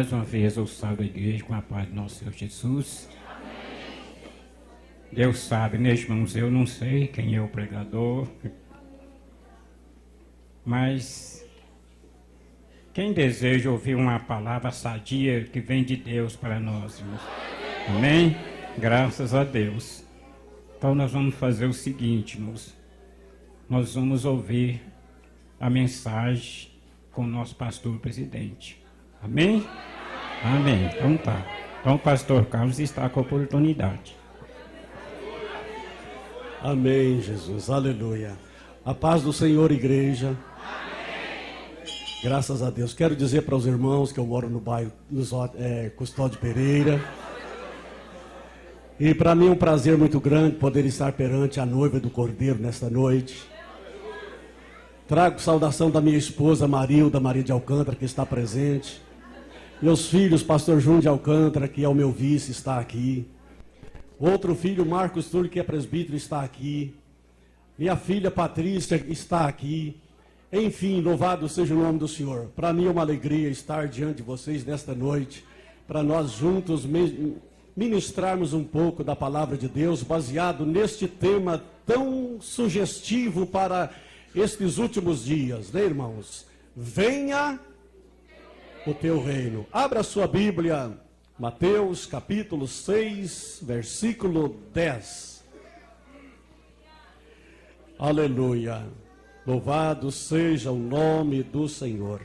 mais uma vez eu salvo a igreja com a paz do nosso Senhor Jesus. Deus sabe, né, irmãos? Eu não sei quem é o pregador, mas quem deseja ouvir uma palavra sadia que vem de Deus para nós, irmãos? Amém? Graças a Deus. Então nós vamos fazer o seguinte, irmãos. Nós vamos ouvir a mensagem com o nosso pastor presidente. Amém? Amém. Então tá. Então o pastor Carlos está com a oportunidade. Amém, Jesus. Aleluia. A paz do Senhor, igreja. Graças a Deus. Quero dizer para os irmãos que eu moro no bairro Custódio Pereira. E para mim é um prazer muito grande poder estar perante a noiva do Cordeiro nesta noite. Trago saudação da minha esposa Marilda Maria de Alcântara, que está presente. Meus filhos, pastor Júnior de Alcântara, que é o meu vice, está aqui. Outro filho, Marcos Túlio, que é presbítero, está aqui. Minha filha Patrícia está aqui. Enfim, louvado seja o nome do Senhor. Para mim é uma alegria estar diante de vocês nesta noite, para nós juntos ministrarmos um pouco da palavra de Deus, baseado neste tema tão sugestivo para estes últimos dias, né, irmãos? Venha o teu reino. Abra sua Bíblia, Mateus capítulo 6, versículo 10. Aleluia. Louvado seja o nome do Senhor.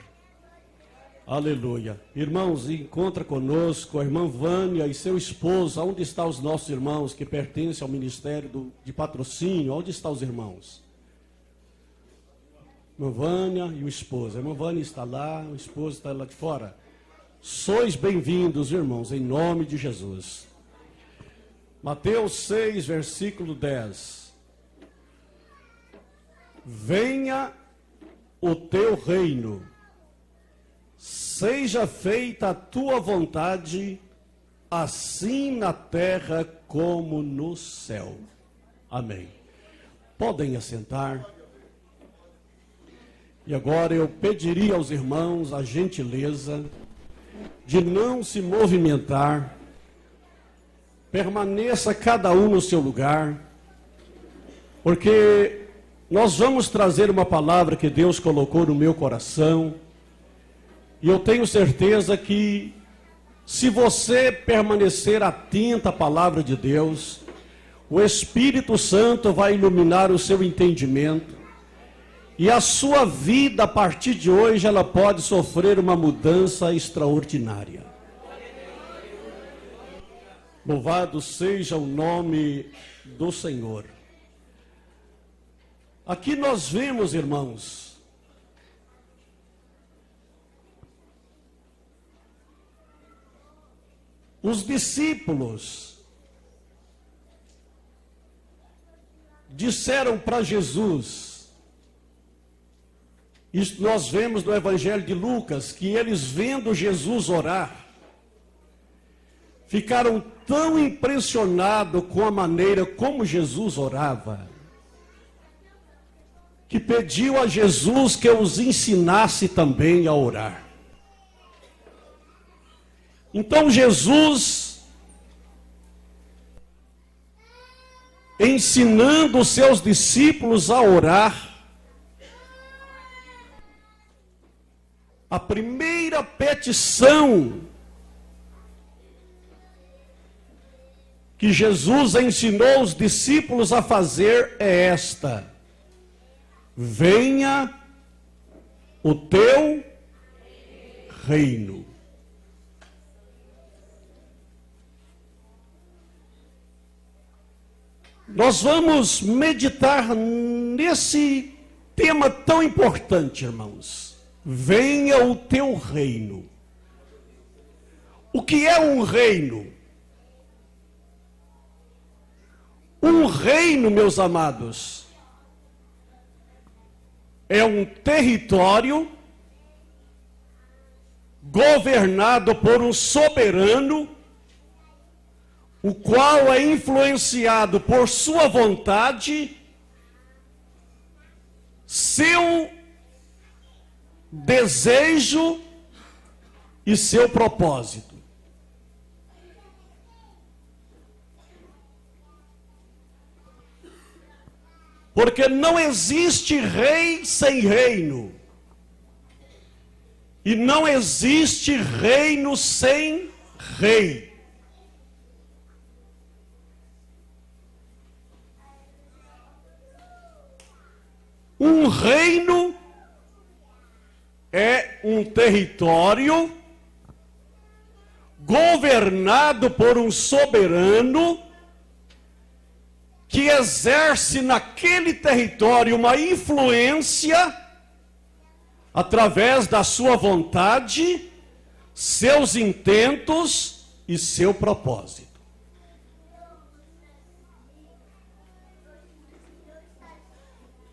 Aleluia. Irmãos, encontra conosco a irmã Vânia e seu esposo. Onde estão os nossos irmãos que pertencem ao Ministério de Patrocínio? Onde estão os irmãos? Irmã Vânia e o esposo. A irmã Vânia está lá, o esposo está lá de fora. Sois bem-vindos, irmãos, em nome de Jesus. Mateus 6, versículo 10. Venha o teu reino, seja feita a tua vontade, assim na terra como no céu. Amém. Podem assentar. E agora eu pediria aos irmãos a gentileza de não se movimentar. Permaneça cada um no seu lugar, porque nós vamos trazer uma palavra que Deus colocou no meu coração, e eu tenho certeza que se você permanecer atento à palavra de Deus, o Espírito Santo vai iluminar o seu entendimento, e a sua vida, a partir de hoje, ela pode sofrer uma mudança extraordinária. Louvado seja o nome do Senhor. Aqui nós vemos, irmãos, os discípulos disseram para Jesus, isso nós vemos no Evangelho de Lucas, que eles vendo Jesus orar, ficaram tão impressionados com a maneira como Jesus orava, que pediu a Jesus que os ensinasse também a orar. Então Jesus, ensinando os seus discípulos a orar, a primeira petição que Jesus ensinou os discípulos a fazer é esta: venha o teu reino. Nós vamos meditar nesse tema tão importante, irmãos. Venha o teu reino. O que é um reino? Um reino, meus amados, é um território governado por um soberano, o qual é influenciado por sua vontade, seu desejo e seu propósito. Porque não existe rei sem reino. E não existe reino sem rei. Um reino é um território governado por um soberano que exerce naquele território uma influência através da sua vontade, seus intentos e seu propósito.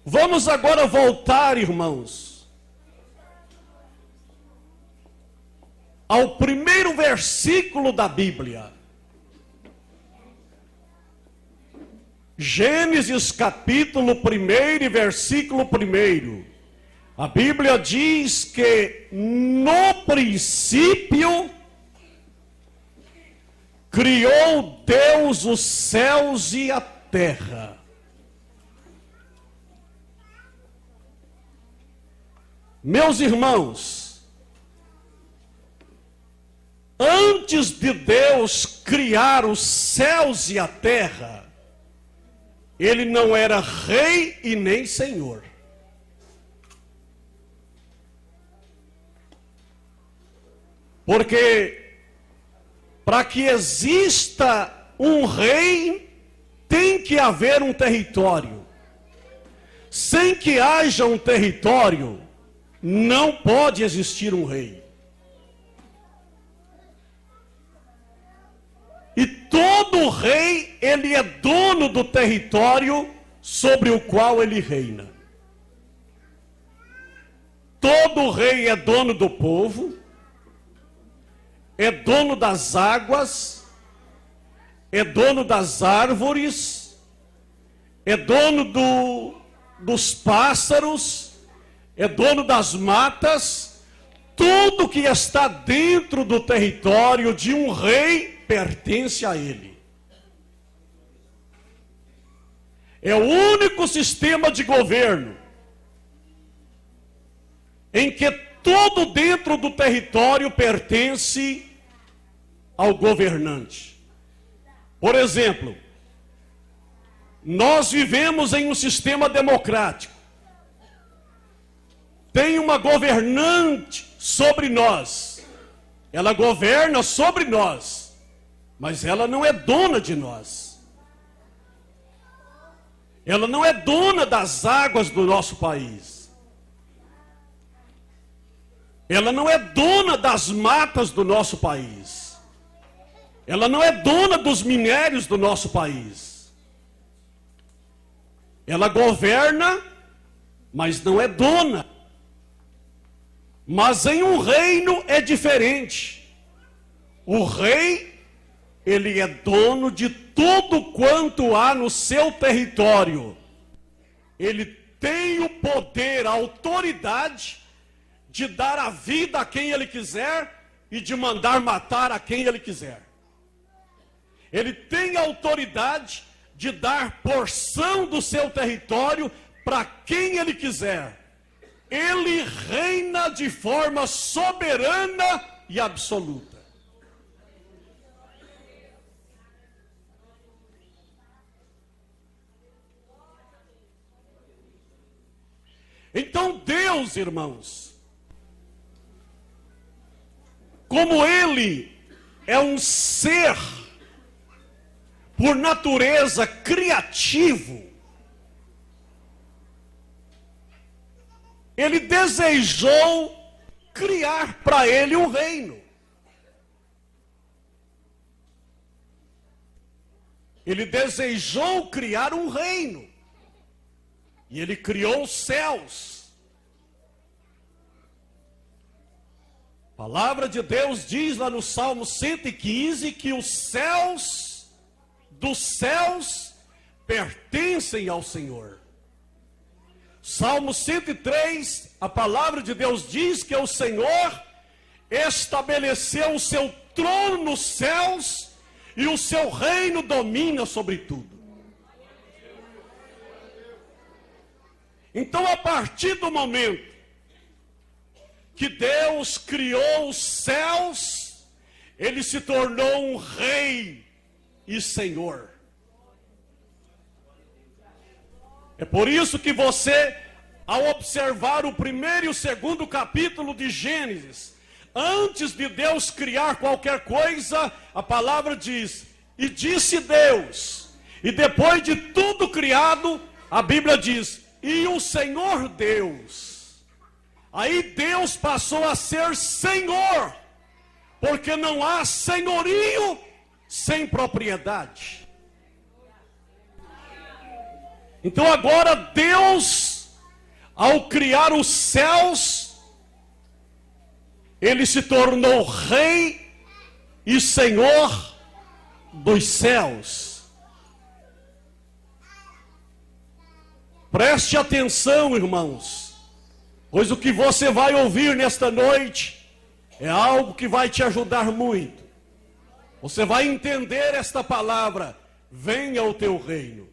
Vamos agora voltar, irmãos, ao primeiro versículo da Bíblia. Gênesis capítulo 1 e versículo 1. A Bíblia diz que no princípio criou Deus os céus e a terra. Meus irmãos, antes de Deus criar os céus e a terra, Ele não era rei e nem senhor. Porque para que exista um rei, tem que haver um território. Sem que haja um território, não pode existir um rei. E todo rei, ele é dono do território sobre o qual ele reina. Todo rei é dono do povo, é dono das águas, é dono das árvores, é dono dos pássaros, é dono das matas. Tudo que está dentro do território de um rei pertence a ele. É o único sistema de governo em que tudo dentro do território pertence ao governante. Por exemplo, nós vivemos em um sistema democrático. Tem uma governante sobre nós. Ela governa sobre nós, mas ela não é dona de nós. Ela não é dona das águas do nosso país. Ela não é dona das matas do nosso país. Ela não é dona dos minérios do nosso país. Ela governa, mas não é dona. Mas em um reino é diferente. O rei, ele é dono de tudo quanto há no seu território. Ele tem o poder, a autoridade de dar a vida a quem ele quiser e de mandar matar a quem ele quiser. Ele tem a autoridade de dar porção do seu território para quem ele quiser. Ele reina de forma soberana e absoluta. Então Deus, irmãos, como Ele é um ser por natureza criativo, Ele desejou criar para Ele um reino. Ele desejou criar um reino. E Ele criou os céus. A palavra de Deus diz lá no Salmo 115 que os céus dos céus pertencem ao Senhor. Salmo 103, a palavra de Deus diz que o Senhor estabeleceu o seu trono nos céus e o seu reino domina sobre tudo. Então, a partir do momento que Deus criou os céus, Ele se tornou um rei e senhor. É por isso que você, ao observar o primeiro e o segundo capítulo de Gênesis, antes de Deus criar qualquer coisa, a palavra diz: e disse Deus. E depois de tudo criado, a Bíblia diz: e o Senhor Deus. Aí Deus passou a ser Senhor, porque não há senhorio sem propriedade. Então agora Deus, ao criar os céus, Ele se tornou Rei e Senhor dos céus. Preste atenção, irmãos, pois o que você vai ouvir nesta noite é algo que vai te ajudar muito. Você vai entender esta palavra: venha o teu reino.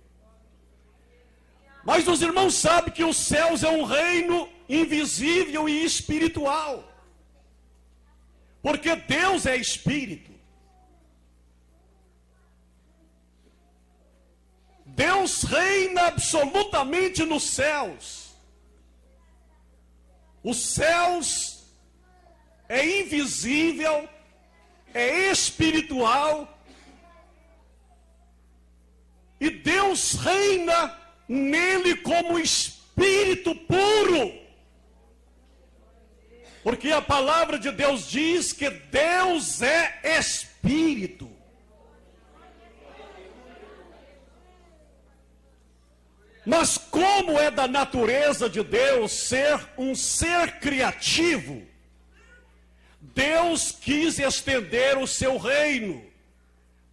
Mas os irmãos sabem que os céus é um reino invisível e espiritual, porque Deus é espírito. Deus reina absolutamente nos céus. Os céus é invisível, é espiritual, e Deus reina nele como espírito puro. Porque a palavra de Deus diz que Deus é espírito. Mas como é da natureza de Deus ser um ser criativo, Deus quis estender o seu reino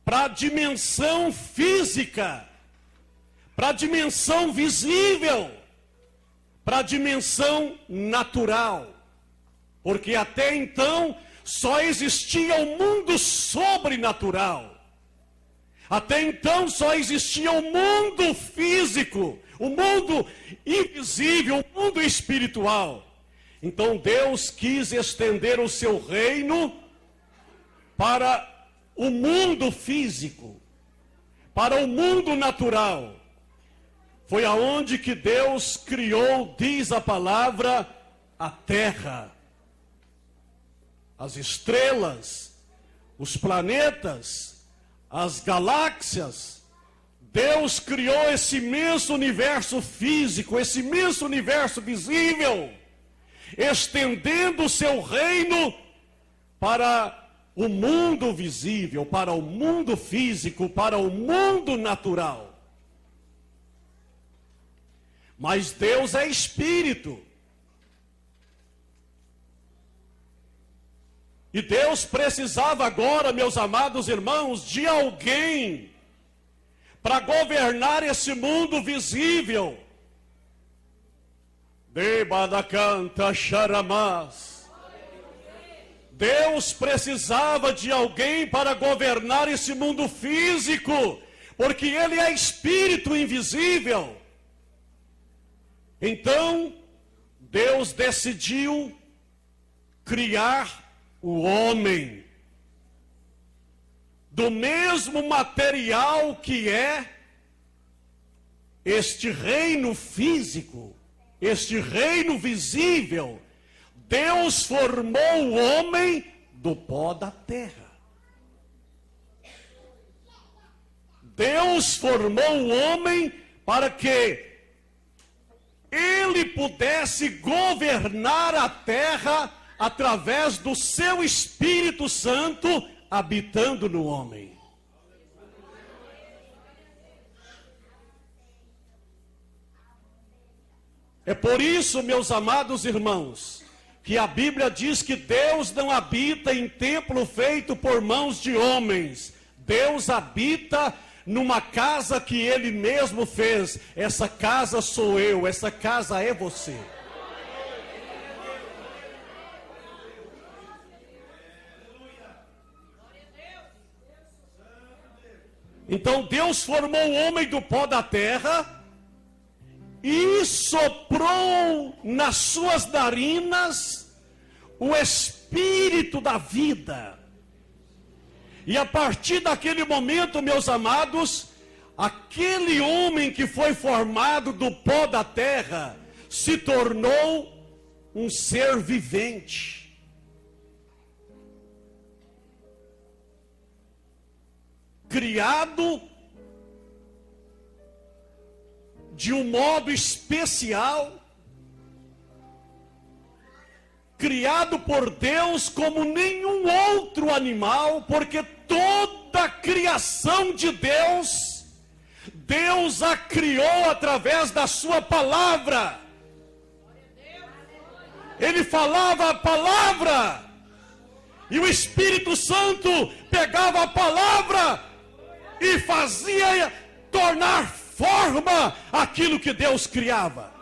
para a dimensão física, para a dimensão visível, para a dimensão natural. Porque até então só existia o mundo sobrenatural. Até então só existia o mundo físico, o mundo invisível, o mundo espiritual. Então Deus quis estender o seu reino para o mundo físico, para o mundo natural. Foi aonde que Deus criou, diz a palavra, a terra, as estrelas, os planetas, as galáxias. Deus criou esse imenso universo físico, esse imenso universo visível, estendendo o seu reino para o mundo visível, para o mundo físico, para o mundo natural. Mas Deus é espírito. E Deus precisava agora, meus amados irmãos, de alguém para governar esse mundo visível. Debadacanta charamás. Deus precisava de alguém para governar esse mundo físico, porque Ele é espírito invisível. Então, Deus decidiu criar o homem do mesmo material que é este reino físico, este reino visível. Deus formou o homem do pó da terra. Deus formou o homem para que ele pudesse governar a terra através do seu Espírito Santo habitando no homem. É por isso, meus amados irmãos, que a Bíblia diz que Deus não habita em templo feito por mãos de homens. Deus habita numa casa que Ele mesmo fez. Essa casa sou eu, essa casa é você. Então Deus formou o homem do pó da terra e soprou nas suas narinas o espírito da vida. E a partir daquele momento, meus amados, aquele homem que foi formado do pó da terra se tornou um ser vivente. Criado de um modo especial, criado por Deus como nenhum outro animal, porque toda a criação de Deus, Deus a criou através da sua palavra. Ele falava a palavra, e o Espírito Santo pegava a palavra e fazia tornar forma aquilo que Deus criava.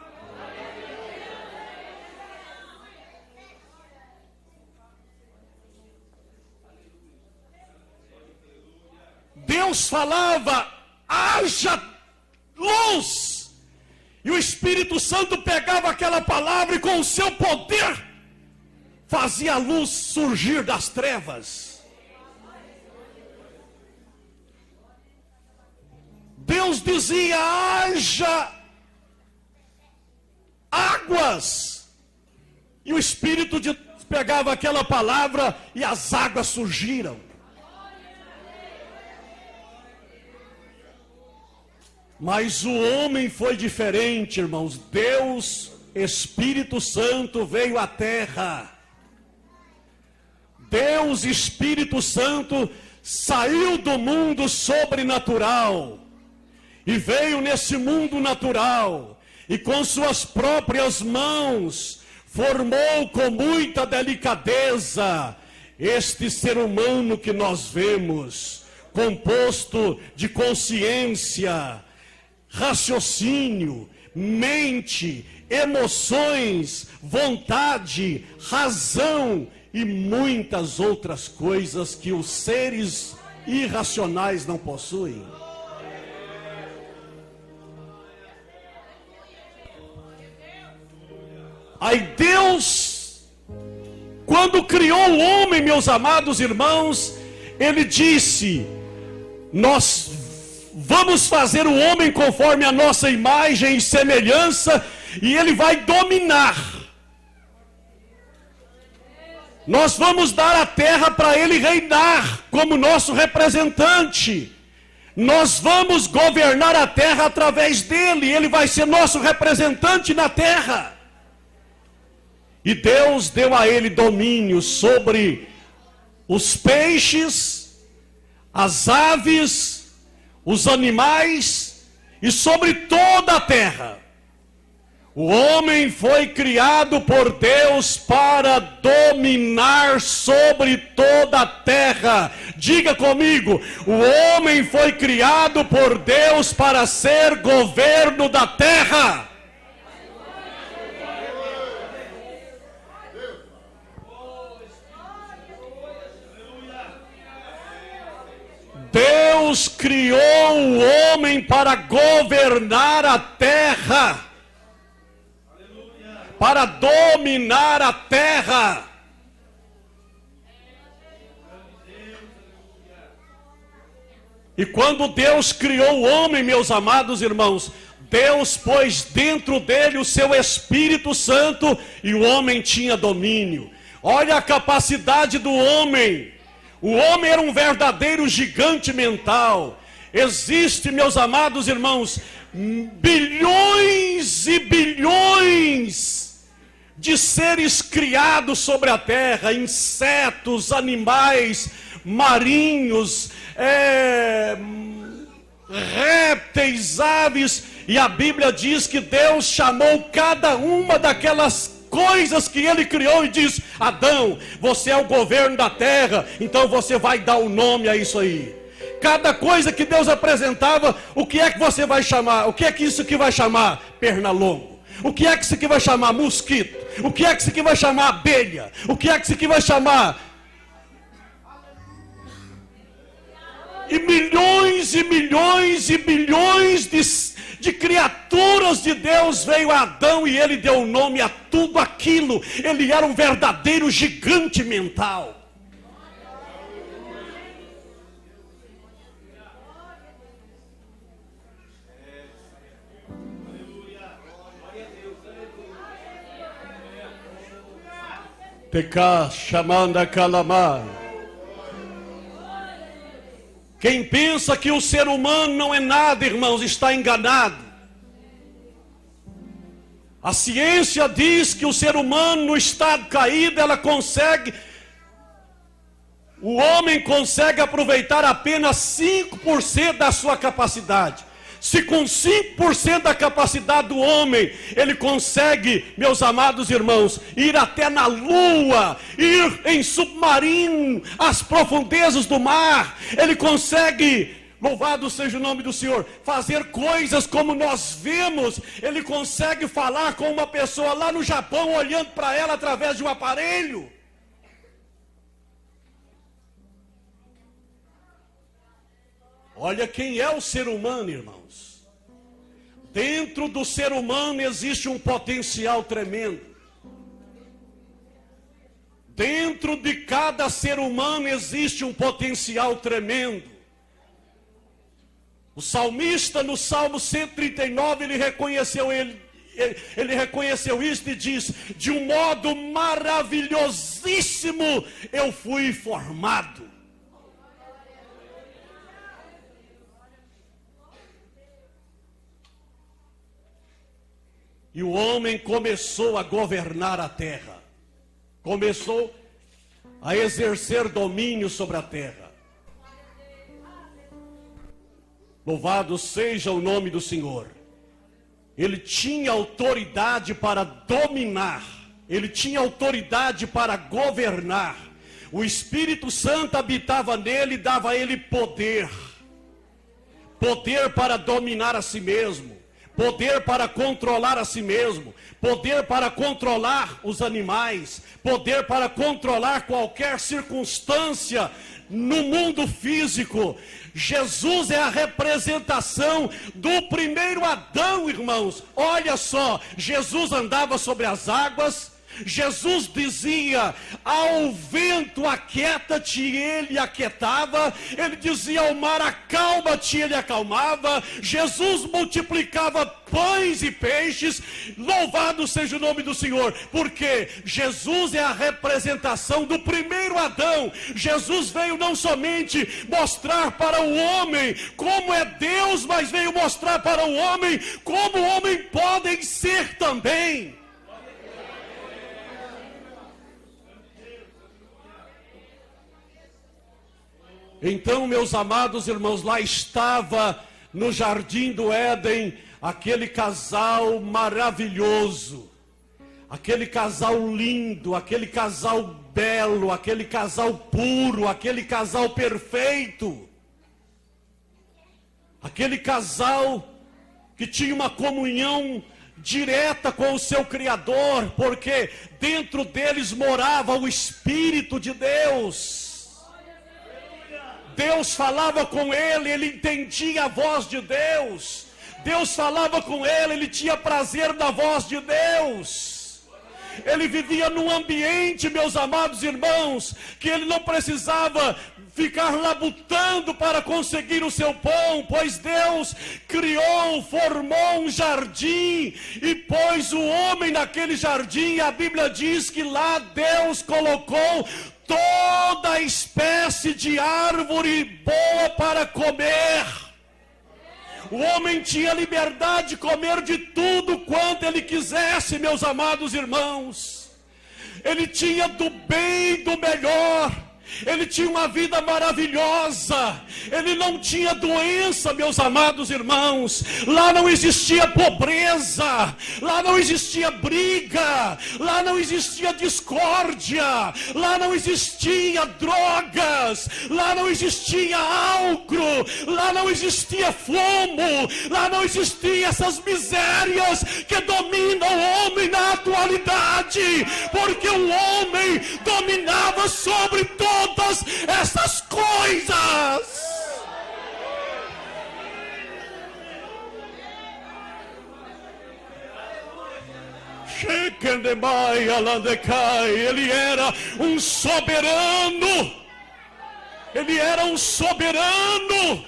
Deus falava, haja luz, e o Espírito Santo pegava aquela palavra e com o seu poder fazia a luz surgir das trevas. Deus dizia, haja águas, e o Espírito de Deus pegava aquela palavra e as águas surgiram. Mas o homem foi diferente, irmãos. Deus, Espírito Santo, veio à terra. Deus, Espírito Santo, saiu do mundo sobrenatural e veio nesse mundo natural, e com suas próprias mãos formou com muita delicadeza este ser humano que nós vemos, composto de consciência, raciocínio, mente, emoções, vontade, razão e muitas outras coisas que os seres irracionais não possuem. Aí Deus, quando criou o homem, meus amados irmãos, Ele disse, nós vamos fazer o homem conforme a nossa imagem e semelhança, e ele vai dominar. Nós vamos dar a terra para ele reinar como nosso representante. Nós vamos governar a terra através dele, ele vai ser nosso representante na terra. E Deus deu a ele domínio sobre os peixes, as aves, os animais e sobre toda a terra. O homem foi criado por Deus para dominar sobre toda a terra. Diga comigo, o homem foi criado por Deus para ser governo da terra. Deus criou o homem para governar a terra, para dominar a terra. E quando Deus criou o homem, meus amados irmãos, Deus pôs dentro dele o seu Espírito Santo e o homem tinha domínio. Olha a capacidade do homem. O homem era um verdadeiro gigante mental. Existe, meus amados irmãos, bilhões e bilhões de seres criados sobre a terra, insetos, animais, marinhos, répteis, aves, e a Bíblia diz que Deus chamou cada uma daquelas coisas que ele criou e diz, Adão, você é o governo da terra, então você vai dar o nome a isso aí. Cada coisa que Deus apresentava, o que é que você vai chamar? O que é que isso aqui vai chamar? Pernalongo. O que é que isso aqui vai chamar? Mosquito. O que é que isso aqui vai chamar? Abelha. O que é que isso aqui vai chamar? E milhões e milhões e bilhões de criaturas de Deus veio a Adão e ele deu nome a tudo aquilo. Ele era um verdadeiro gigante mental. Teká chamanda calamar. Quem pensa que o ser humano não é nada, irmãos, está enganado. A ciência diz que o ser humano no estado caído, o homem consegue aproveitar apenas 5% da sua capacidade. Se com 5% da capacidade do homem, ele consegue, meus amados irmãos, ir até na lua, ir em submarino, às profundezas do mar, ele consegue, louvado seja o nome do Senhor, fazer coisas como nós vemos, ele consegue falar com uma pessoa lá no Japão, olhando para ela através de um aparelho. Olha quem é o ser humano, irmãos. Dentro do ser humano existe um potencial tremendo. Dentro de cada ser humano existe um potencial tremendo. O salmista no Salmo 139, ele reconheceu isso e diz: de um modo maravilhosíssimo eu fui formado. E o homem começou a governar a terra. Começou a exercer domínio sobre a terra. Louvado seja o nome do Senhor. Ele tinha autoridade para dominar. Ele tinha autoridade para governar. O Espírito Santo habitava nele e dava a ele poder. Poder para dominar a si mesmo. Poder para controlar a si mesmo, poder para controlar os animais, poder para controlar qualquer circunstância no mundo físico. Jesus é a representação do primeiro Adão, irmãos. Olha só, Jesus andava sobre as águas. Jesus dizia ao vento: aquieta-te, e ele aquietava. Ele dizia ao mar: acalma-te, ele acalmava. Jesus multiplicava pães e peixes. Louvado seja o nome do Senhor, porque Jesus é a representação do primeiro Adão. Jesus veio não somente mostrar para o homem como é Deus, mas veio mostrar para o homem como o homem pode ser também. Então, meus amados irmãos, lá estava no jardim do Éden aquele casal maravilhoso, aquele casal lindo, aquele casal belo, aquele casal puro, aquele casal perfeito, aquele casal que tinha uma comunhão direta com o seu Criador, porque dentro deles morava o Espírito de Deus. Deus falava com ele, ele entendia a voz de Deus. Deus falava com ele, ele tinha prazer na voz de Deus. Ele vivia num ambiente, meus amados irmãos, que ele não precisava ficar labutando para conseguir o seu pão, pois Deus criou, formou um jardim e pôs o homem naquele jardim. A Bíblia diz que lá Deus colocou toda espécie de árvore boa para comer. O homem tinha liberdade de comer de tudo quanto ele quisesse, meus amados irmãos. Ele tinha do bem e do melhor. Ele tinha uma vida maravilhosa. Ele não tinha doença, meus amados irmãos. Lá não existia pobreza. Lá não existia briga. Lá não existia discórdia. Lá não existia drogas. Lá não existia álcool. Lá não existia fumo. Lá não existia essas misérias que dominam o homem na atualidade. Porque o homem dominava sobre todas essas coisas. Ele era um soberano. Ele era um soberano.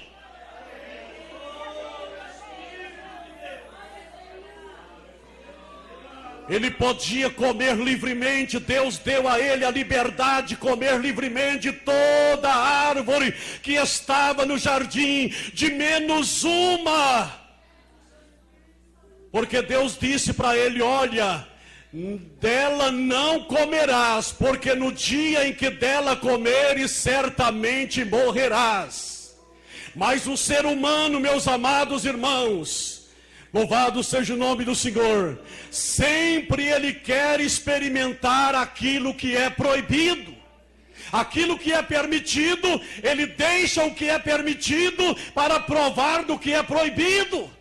Ele podia comer livremente. Deus deu a ele a liberdade de comer livremente toda a árvore que estava no jardim, de menos uma. Porque Deus disse para ele: olha, dela não comerás, porque no dia em que dela comeres, certamente morrerás. Mas o ser humano, meus amados irmãos, louvado seja o nome do Senhor, sempre ele quer experimentar aquilo que é proibido. Aquilo que é permitido, ele deixa o que é permitido para provar do que é proibido.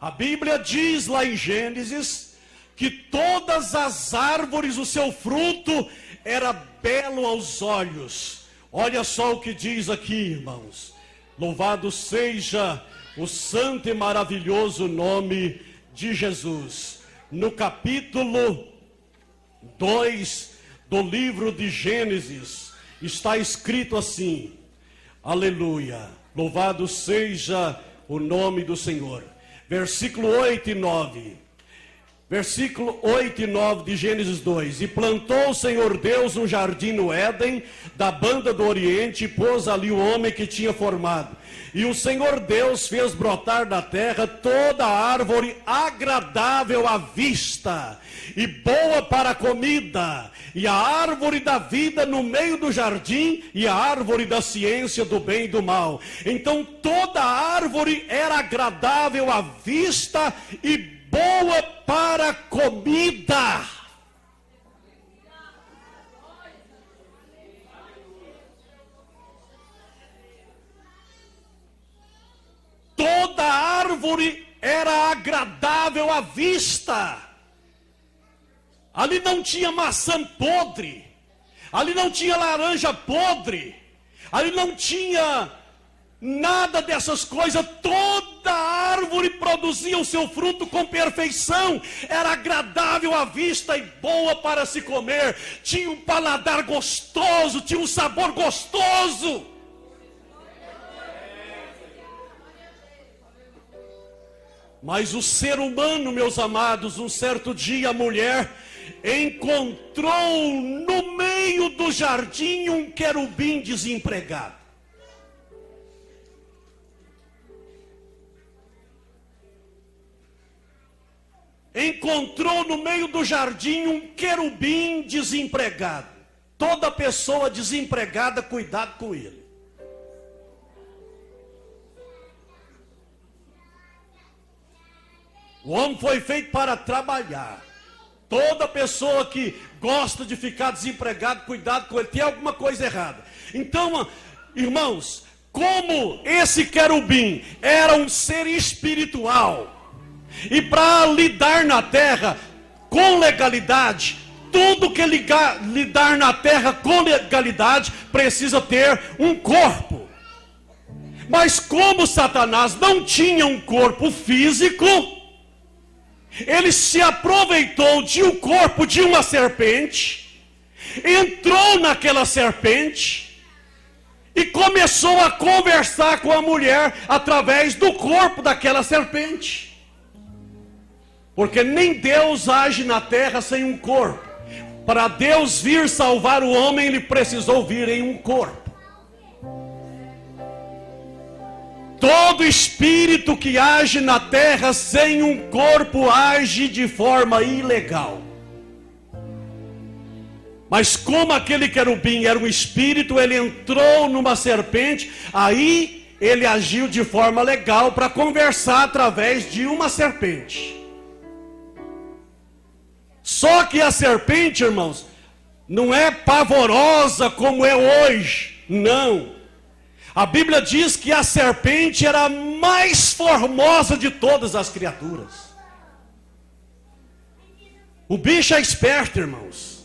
A Bíblia diz lá em Gênesis que todas as árvores, o seu fruto era belo aos olhos. Olha só o que diz aqui, irmãos. Louvado seja o santo e maravilhoso nome de Jesus. No capítulo 2 do livro de Gênesis, está escrito assim: aleluia, louvado seja o nome do Senhor. Versículo 8 e 9. Versículo 8 e 9 de Gênesis 2. E plantou o Senhor Deus um jardim no Éden, da banda do Oriente, e pôs ali o homem que tinha formado. E o Senhor Deus fez brotar da terra toda a árvore agradável à vista e boa para a comida, e a árvore da vida no meio do jardim, e a árvore da ciência do bem e do mal. Então toda a árvore era agradável à vista e boa para a comida. Toda árvore era agradável à vista. Ali não tinha maçã podre, ali não tinha laranja podre, ali não tinha nada dessas coisas. Toda árvore produzia o seu fruto com perfeição, era agradável à vista e boa para se comer, tinha um paladar gostoso, tinha um sabor gostoso. Mas o ser humano, meus amados, um certo dia a mulher encontrou no meio do jardim um querubim desempregado. Encontrou no meio do jardim um querubim desempregado. Toda pessoa desempregada, cuidado com ele. O homem foi feito para trabalhar. Toda pessoa que gosta de ficar desempregado, cuidado com ele, tem alguma coisa errada. Então, irmãos, como esse querubim era um ser espiritual, e para lidar na terra com legalidade, tudo que lidar na terra com legalidade precisa ter um corpo. Mas como Satanás não tinha um corpo físico, ele se aproveitou de um corpo de uma serpente, entrou naquela serpente e começou a conversar com a mulher através do corpo daquela serpente. Porque nem Deus age na terra sem um corpo. Para Deus vir salvar o homem, ele precisou vir em um corpo. Todo espírito que age na terra sem um corpo age de forma ilegal. Mas como aquele querubim era um espírito, ele entrou numa serpente, aí ele agiu de forma legal para conversar através de uma serpente. Só que a serpente, irmãos, não é pavorosa como é hoje, não. A Bíblia diz que a serpente era a mais formosa de todas as criaturas. O bicho é esperto, irmãos.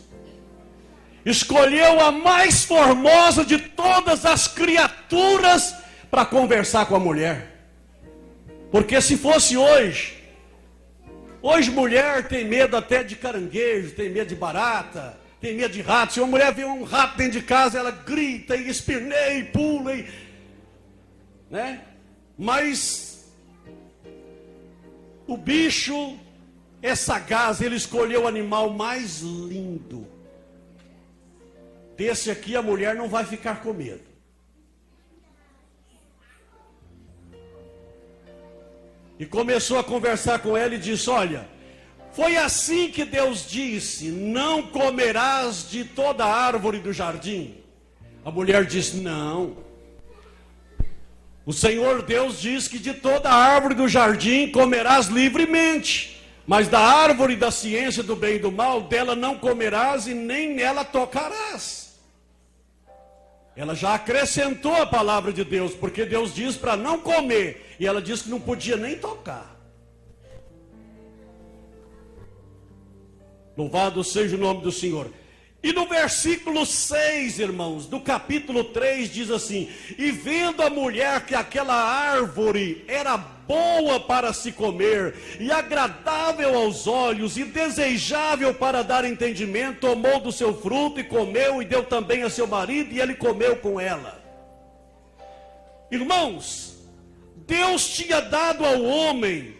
escolheu a mais formosa de todas as criaturas para conversar com a mulher. Porque se fosse hoje mulher tem medo até de caranguejo, tem medo de barata, tem medo de rato. Se uma mulher vê um rato dentro de casa, ela grita e esperneia e pula, né? Mas o bicho é sagaz, ele escolheu o animal mais lindo. Desse aqui a mulher não vai ficar com medo. E começou a conversar com ela e disse: olha, foi assim que Deus disse: não comerás de toda árvore do jardim. A mulher disse: não. O Senhor Deus diz que de toda árvore do jardim comerás livremente, mas da árvore da ciência do bem e do mal, dela não comerás e nem nela tocarás. Ela já acrescentou a palavra de Deus, porque Deus diz para não comer, e ela disse que não podia nem tocar. Louvado seja o nome do Senhor. E no versículo 6, irmãos, do capítulo 3, diz assim: e vendo a mulher que aquela árvore era boa para se comer, e agradável aos olhos, e desejável para dar entendimento, tomou do seu fruto e comeu, e deu também a seu marido, e ele comeu com ela. Irmãos, Deus tinha dado ao homem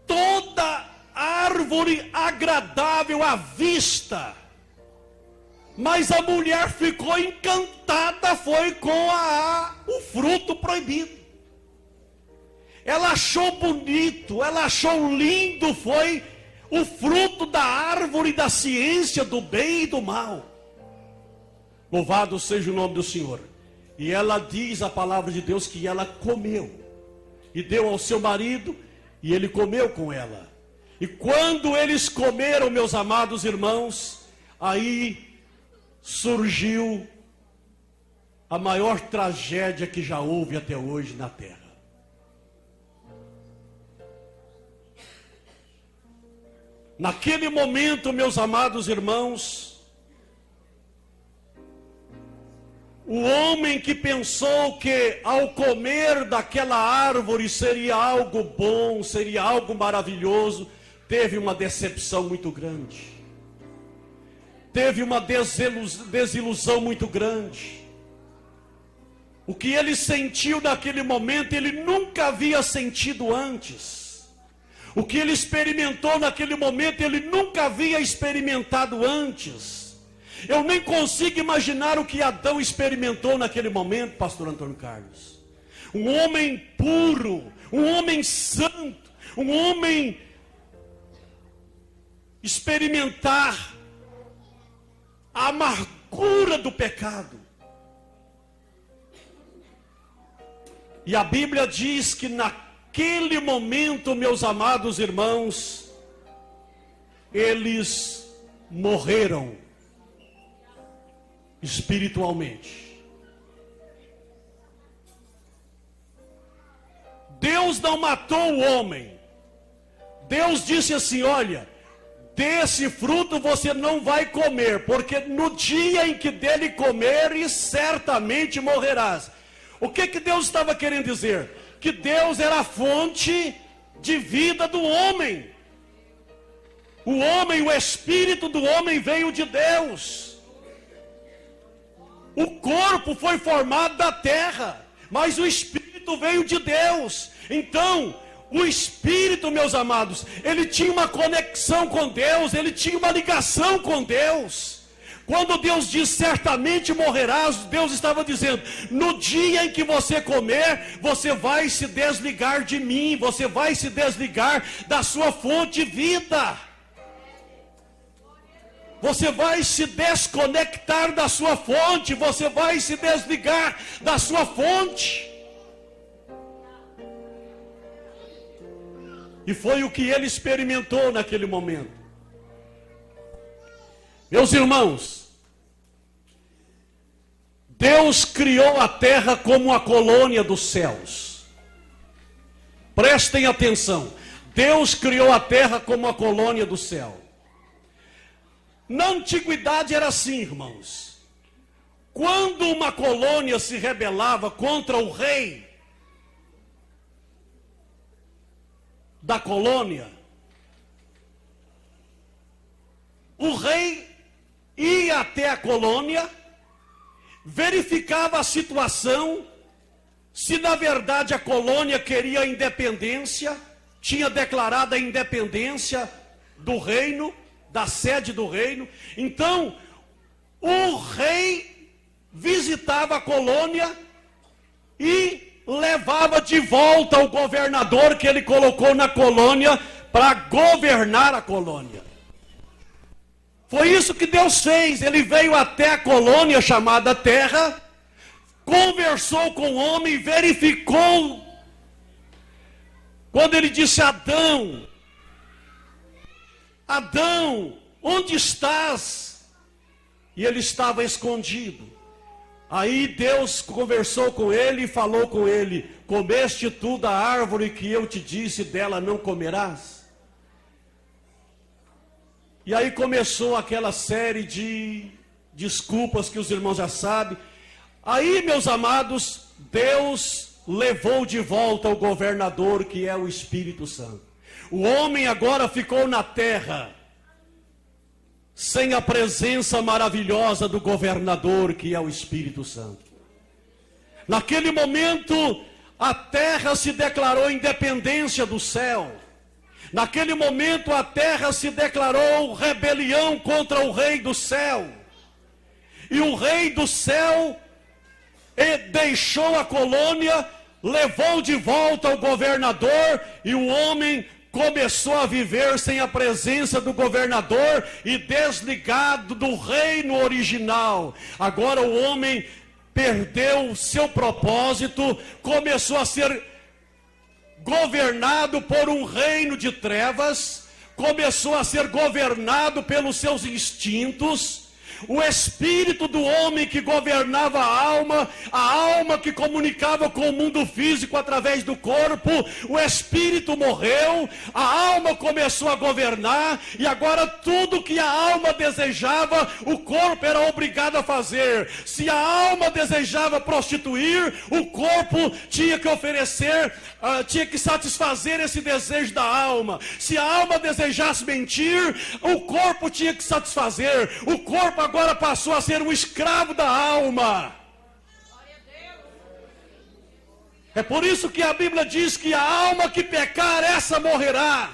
toda árvore agradável à vista, mas a mulher ficou encantada, foi com o fruto proibido. Ela achou bonito, ela achou lindo, foi o fruto da árvore da ciência do bem e do mal. Louvado seja o nome do Senhor. E ela diz a palavra de Deus que ela comeu, e deu ao seu marido, e ele comeu com ela. E quando eles comeram, meus amados irmãos, aí surgiu a maior tragédia que já houve até hoje na terra. Naquele momento, meus amados irmãos, o homem que pensou que ao comer daquela árvore seria algo bom, seria algo maravilhoso, teve uma decepção muito grande. Teve uma desilusão muito grande. O que ele sentiu naquele momento, ele nunca havia sentido antes. O que ele experimentou naquele momento, ele nunca havia experimentado antes. Eu nem consigo imaginar o que Adão experimentou naquele momento, pastor Antônio Carlos. Um homem puro, um homem santo, um homem experimentar a amargura do pecado. E a Bíblia diz que naquele momento, meus amados irmãos, eles morreram espiritualmente. Deus não matou o homem. Deus disse assim: olha, desse fruto você não vai comer, porque no dia em que dele comeres, certamente morrerás. O que Deus estava querendo dizer? Que Deus era a fonte de vida do homem. O homem, o espírito do homem veio de Deus. O corpo foi formado da terra, mas o espírito veio de Deus. Então, o espírito, meus amados, ele tinha uma conexão com Deus, ele tinha uma ligação com Deus. Quando Deus diz certamente morrerás, Deus estava dizendo: no dia em que você comer, você vai se desligar de mim, você vai se desligar da sua fonte de vida. Você vai se desconectar da sua fonte, você vai se desligar da sua fonte. E foi o que ele experimentou naquele momento. Meus irmãos, Deus criou a terra como a colônia dos céus. Prestem atenção. Deus criou a terra como a colônia do céu. Na antiguidade era assim, irmãos. Quando uma colônia se rebelava contra o rei da colônia, o rei ia até a colônia, verificava a situação, se na verdade a colônia queria a independência, tinha declarado a independência do reino, da sede do reino. Então, o rei visitava a colônia e levava de volta o governador que ele colocou na colônia para governar a colônia. Foi isso que Deus fez. Ele veio até a colônia chamada Terra, conversou com o homem, verificou. Quando ele disse: Adão, Adão, onde estás? E ele estava escondido. Aí Deus conversou com ele e falou com ele: comeste tu da árvore que eu te disse, dela não comerás? E aí começou aquela série de desculpas que os irmãos já sabem. Aí, meus amados, Deus levou de volta o governador, que é o Espírito Santo. O homem agora ficou na terra sem a presença maravilhosa do governador, que é o Espírito Santo. Naquele momento, a terra se declarou independência do céu. Naquele momento, a terra se declarou rebelião contra o rei do céu. E o rei do céu deixou a colônia, levou de volta o governador, e o homem começou a viver sem a presença do governador e desligado do reino original. Agora o homem perdeu o seu propósito, começou a ser governado por um reino de trevas, começou a ser governado pelos seus instintos. O espírito do homem que governava a alma que comunicava com o mundo físico através do corpo, o espírito morreu, a alma começou a governar, e agora tudo que a alma desejava, o corpo era obrigado a fazer. Se a alma desejava prostituir, o corpo tinha que oferecer, tinha que satisfazer esse desejo da alma. Se a alma desejasse mentir, o corpo tinha que satisfazer. O corpo agora passou a ser um escravo da alma. É por isso que a Bíblia diz que a alma que pecar, essa morrerá.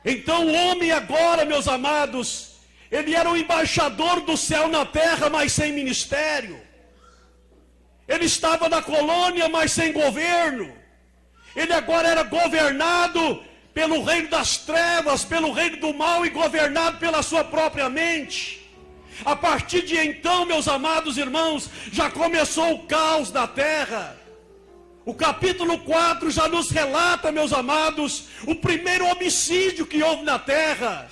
Então o homem agora, meus amados, ele era o embaixador do céu na terra, mas sem ministério. Ele estava na colônia, mas sem governo. Ele agora era governado pelo reino das trevas, pelo reino do mal, e governado pela sua própria mente. A partir de então, meus amados irmãos, já começou o caos da terra. O capítulo 4 já nos relata, meus amados, o primeiro homicídio que houve na terra.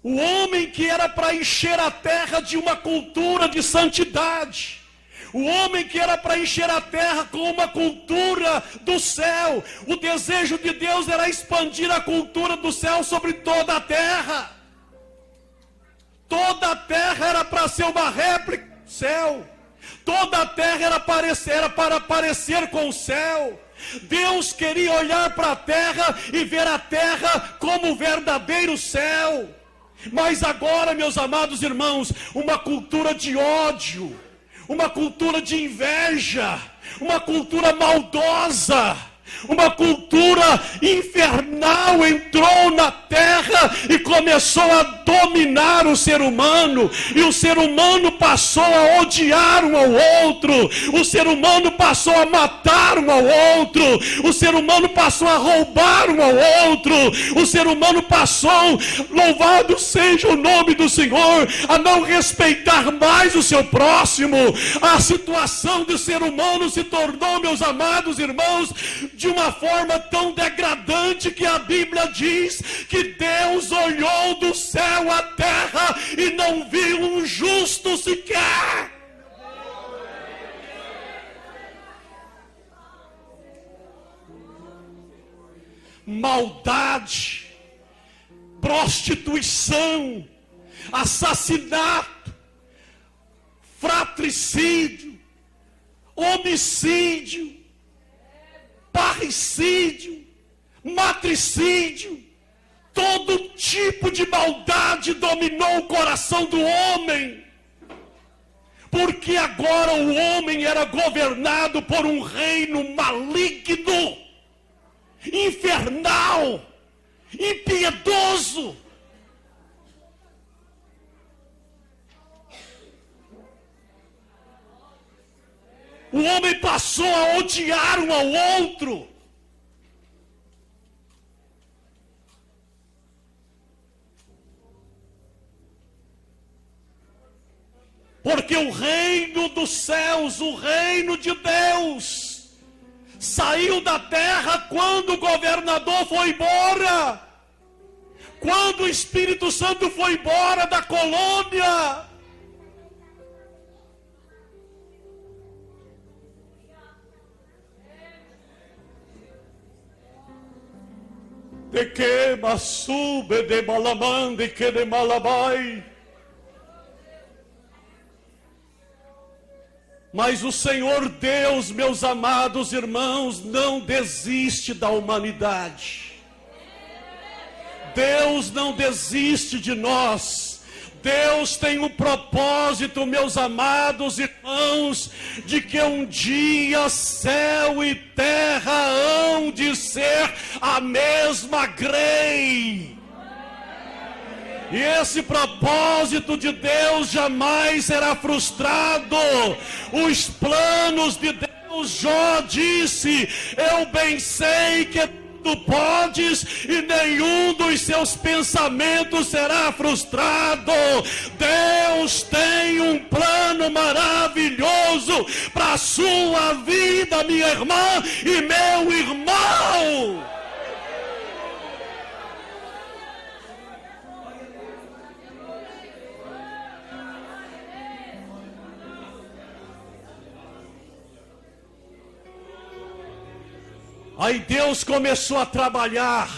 O homem que era para encher a terra de uma cultura de santidade. O homem que era para encher a terra com uma cultura do céu. O desejo de Deus era expandir a cultura do céu sobre toda a terra. Toda a terra era para ser uma réplica do céu. Toda a terra era para parecer com o céu. Deus queria olhar para a terra e ver a terra como o verdadeiro céu. Mas agora, meus amados irmãos, uma cultura de ódio, uma cultura de inveja, uma cultura maldosa, uma cultura infernal entrou na terra e começou a dominar o ser humano. E o ser humano passou a odiar um ao outro. O ser humano passou a matar um ao outro. O ser humano passou a roubar um ao outro. O ser humano passou, louvado seja o nome do Senhor, a não respeitar mais o seu próximo. A situação do ser humano se tornou, meus amados irmãos, de uma forma tão degradante que a Bíblia diz que Deus olhou do céu à terra e não viu um justo sequer. Maldade, prostituição, assassinato, fratricídio, homicídio, parricídio, matricídio, todo tipo de maldade dominou o coração do homem, porque agora o homem era governado por um reino maligno, infernal, impiedoso. O homem passou a odiar um ao outro. Porque o reino dos céus, o reino de Deus, saiu da terra quando o governador foi embora. Quando o Espírito Santo foi embora da colônia. De que masube de malamande que de malabai. Mas o Senhor Deus, meus amados irmãos, não desiste da humanidade. Deus não desiste de nós. Deus tem um propósito, meus amados irmãos, de que um dia céu e terra hão de ser a mesma grei. E esse propósito de Deus jamais será frustrado. Os planos de Deus, Jó disse: eu bem sei que tu podes e nenhum dos seus pensamentos será frustrado. Deus tem um plano maravilhoso para a sua vida, minha irmã e meu irmão. Aí Deus começou a trabalhar.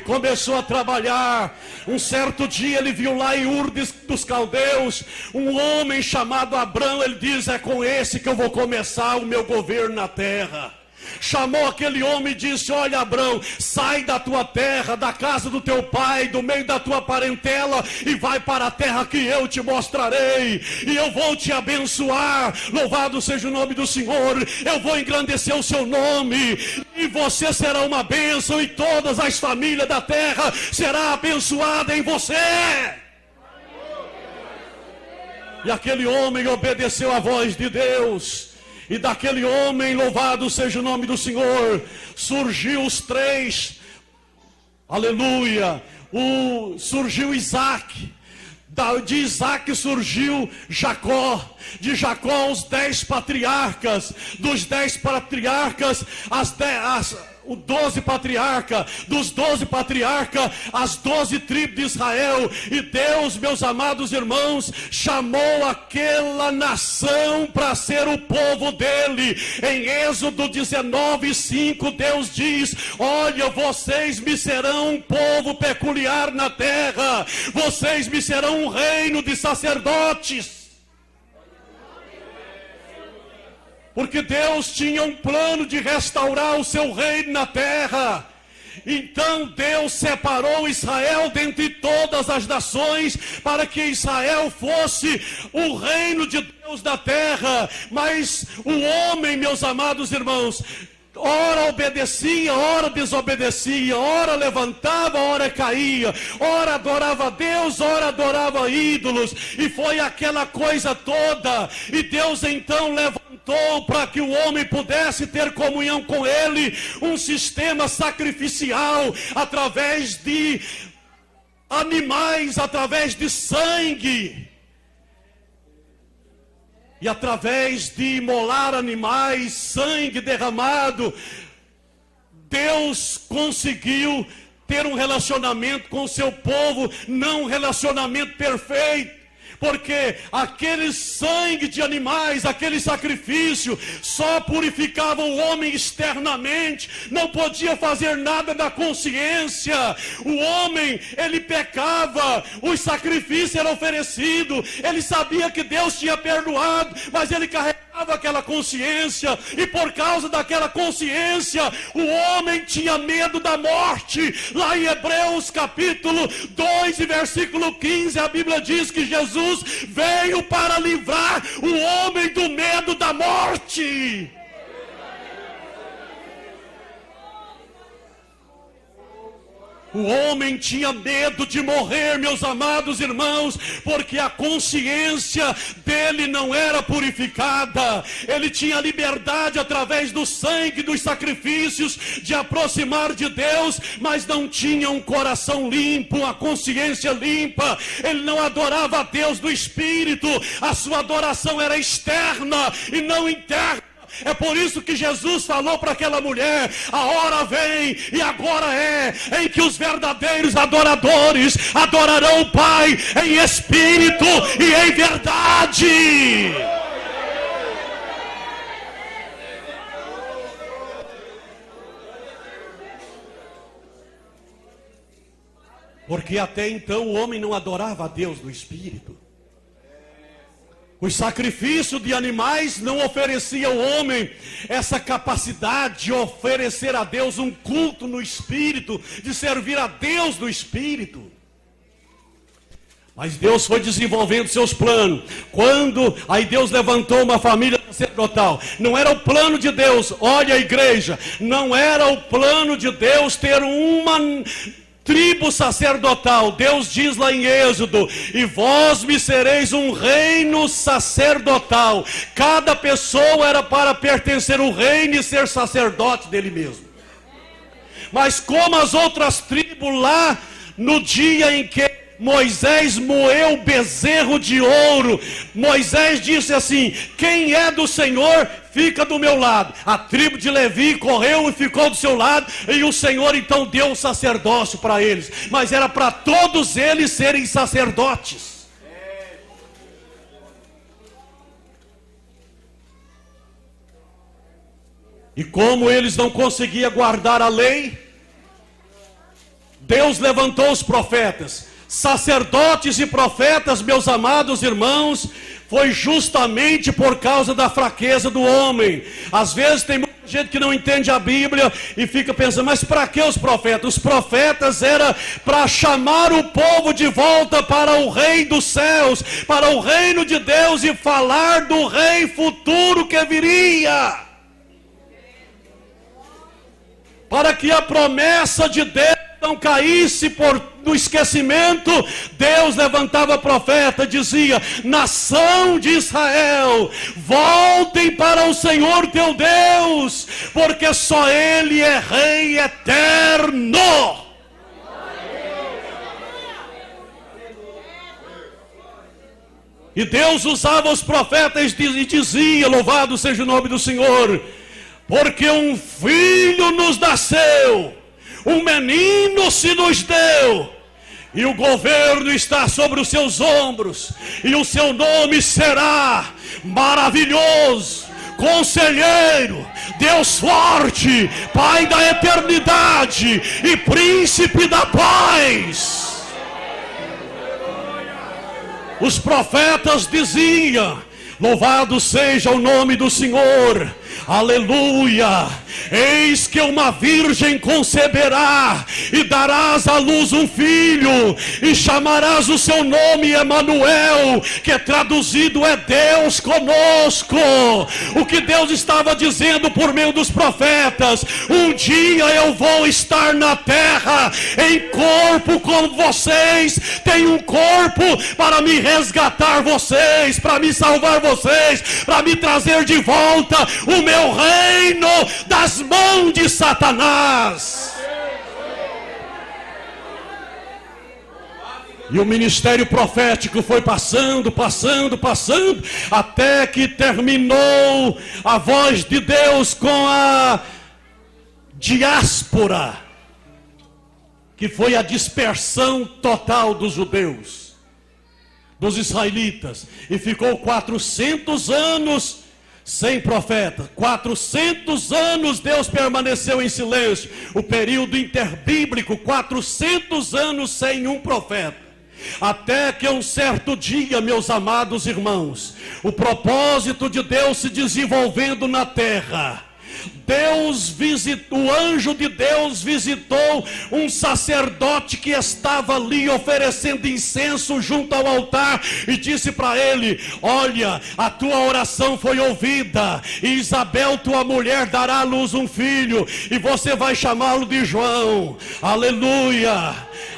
Começou a trabalhar. Um certo dia ele viu lá em Ur dos Caldeus um homem chamado Abrão. Ele diz: é com esse que eu vou começar o meu governo na terra. Chamou aquele homem e disse: olha, Abrão, sai da tua terra, da casa do teu pai, do meio da tua parentela, e vai para a terra que eu te mostrarei, e eu vou te abençoar. Louvado seja o nome do Senhor. Eu vou engrandecer o seu nome, e você será uma bênção, e todas as famílias da terra serão abençoadas em você. E aquele homem obedeceu à voz de Deus. E daquele homem, louvado seja o nome do Senhor, surgiu os três, aleluia, surgiu Isaac, de Isaac surgiu Jacó, de Jacó os 10 patriarcas, dos 10 patriarcas, os 12 patriarcas, dos 12 patriarcas, as 12 tribos de Israel. E Deus, meus amados irmãos, chamou aquela nação para ser o povo dele. Em Êxodo 19:5, Deus diz: olha, vocês me serão um povo peculiar na terra, vocês me serão um reino de sacerdotes. Porque Deus tinha um plano de restaurar o seu reino na terra. Então Deus separou Israel dentre todas as nações, para que Israel fosse o reino de Deus na terra. Mas o homem, meus amados irmãos, ora obedecia, ora desobedecia, ora levantava, ora caía, ora adorava a Deus, ora adorava ídolos, e foi aquela coisa toda. E Deus então levantou para que o homem pudesse ter comunhão com ele, um sistema sacrificial, através de animais, através de sangue. E através de imolar animais, sangue derramado, Deus conseguiu ter um relacionamento com o seu povo, não um relacionamento perfeito. Porque aquele sangue de animais, aquele sacrifício, só purificava o homem externamente, não podia fazer nada na consciência. O homem, ele pecava, os sacrifícios eram oferecidos, ele sabia que Deus tinha perdoado, mas ele carregava aquela consciência, e por causa daquela consciência, o homem tinha medo da morte. Lá em Hebreus capítulo 2 e versículo 15, a Bíblia diz que Jesus veio para livrar o homem do medo da morte. O homem tinha medo de morrer, meus amados irmãos, porque a consciência dele não era purificada. Ele tinha liberdade através do sangue, dos sacrifícios, de aproximar de Deus, mas não tinha um coração limpo, uma consciência limpa. Ele não adorava a Deus do Espírito, a sua adoração era externa e não interna. É por isso que Jesus falou para aquela mulher: a hora vem, e agora é, em que os verdadeiros adoradores adorarão o Pai em espírito e em verdade. Porque até então o homem não adorava a Deus do Espírito. Os sacrifícios de animais não ofereciam ao homem essa capacidade de oferecer a Deus um culto no Espírito, de servir a Deus no Espírito. Mas Deus foi desenvolvendo seus planos. Aí Deus levantou uma família sacerdotal. Não era o plano de Deus, olha a igreja, não era o plano de Deus ter uma tribo sacerdotal. Deus diz lá em Êxodo: e vós me sereis um reino sacerdotal. Cada pessoa era para pertencer ao reino e ser sacerdote dele mesmo. Mas como as outras tribos lá, no dia em que Moisés moeu o bezerro de ouro, Moisés disse assim: quem é do Senhor, fica do meu lado. A tribo de Levi correu e ficou do seu lado, e o Senhor então deu o sacerdócio para eles, mas era para todos eles serem sacerdotes. E como eles não conseguiam guardar a lei, Deus levantou os profetas. Sacerdotes e profetas, meus amados irmãos, foi justamente por causa da fraqueza do homem. Às vezes tem muita gente que não entende a Bíblia e fica pensando: mas para que os profetas? Os profetas era para chamar o povo de volta para o reino dos céus, para o reino de Deus, e falar do rei futuro que viria, para que a promessa de Deus não caísse no esquecimento. Deus levantava profeta, dizia: nação de Israel, voltem para o Senhor teu Deus, porque só Ele é Rei eterno. E Deus usava os profetas e dizia: louvado seja o nome do Senhor, porque um filho nos nasceu, um menino se nos deu, e o governo está sobre os seus ombros, e o seu nome será Maravilhoso, Conselheiro, Deus Forte, Pai da Eternidade e Príncipe da Paz. Os profetas diziam: louvado seja o nome do Senhor, aleluia. Eis que uma virgem conceberá e darás à luz um filho, e chamarás o seu nome Emanuel, que traduzido é Deus conosco. O que Deus estava dizendo por meio dos profetas: um dia eu vou estar na terra em corpo como vocês. Tenho um corpo para me resgatar vocês, para me salvar vocês, para me trazer de volta o meu reino das mãos de Satanás. E o ministério profético foi passando, até que terminou a voz de Deus com a diáspora, que foi a dispersão total dos judeus, dos israelitas. E ficou 400 anos sem profeta. 400 anos Deus permaneceu em silêncio. O período interbíblico, 400 anos sem um profeta. Até que um certo dia, meus amados irmãos, o propósito de Deus se desenvolvendo na terra, o anjo de Deus visitou um sacerdote que estava ali oferecendo incenso junto ao altar e disse para ele: olha, a tua oração foi ouvida, e Isabel, tua mulher, dará à luz um filho, e você vai chamá-lo de João. Aleluia,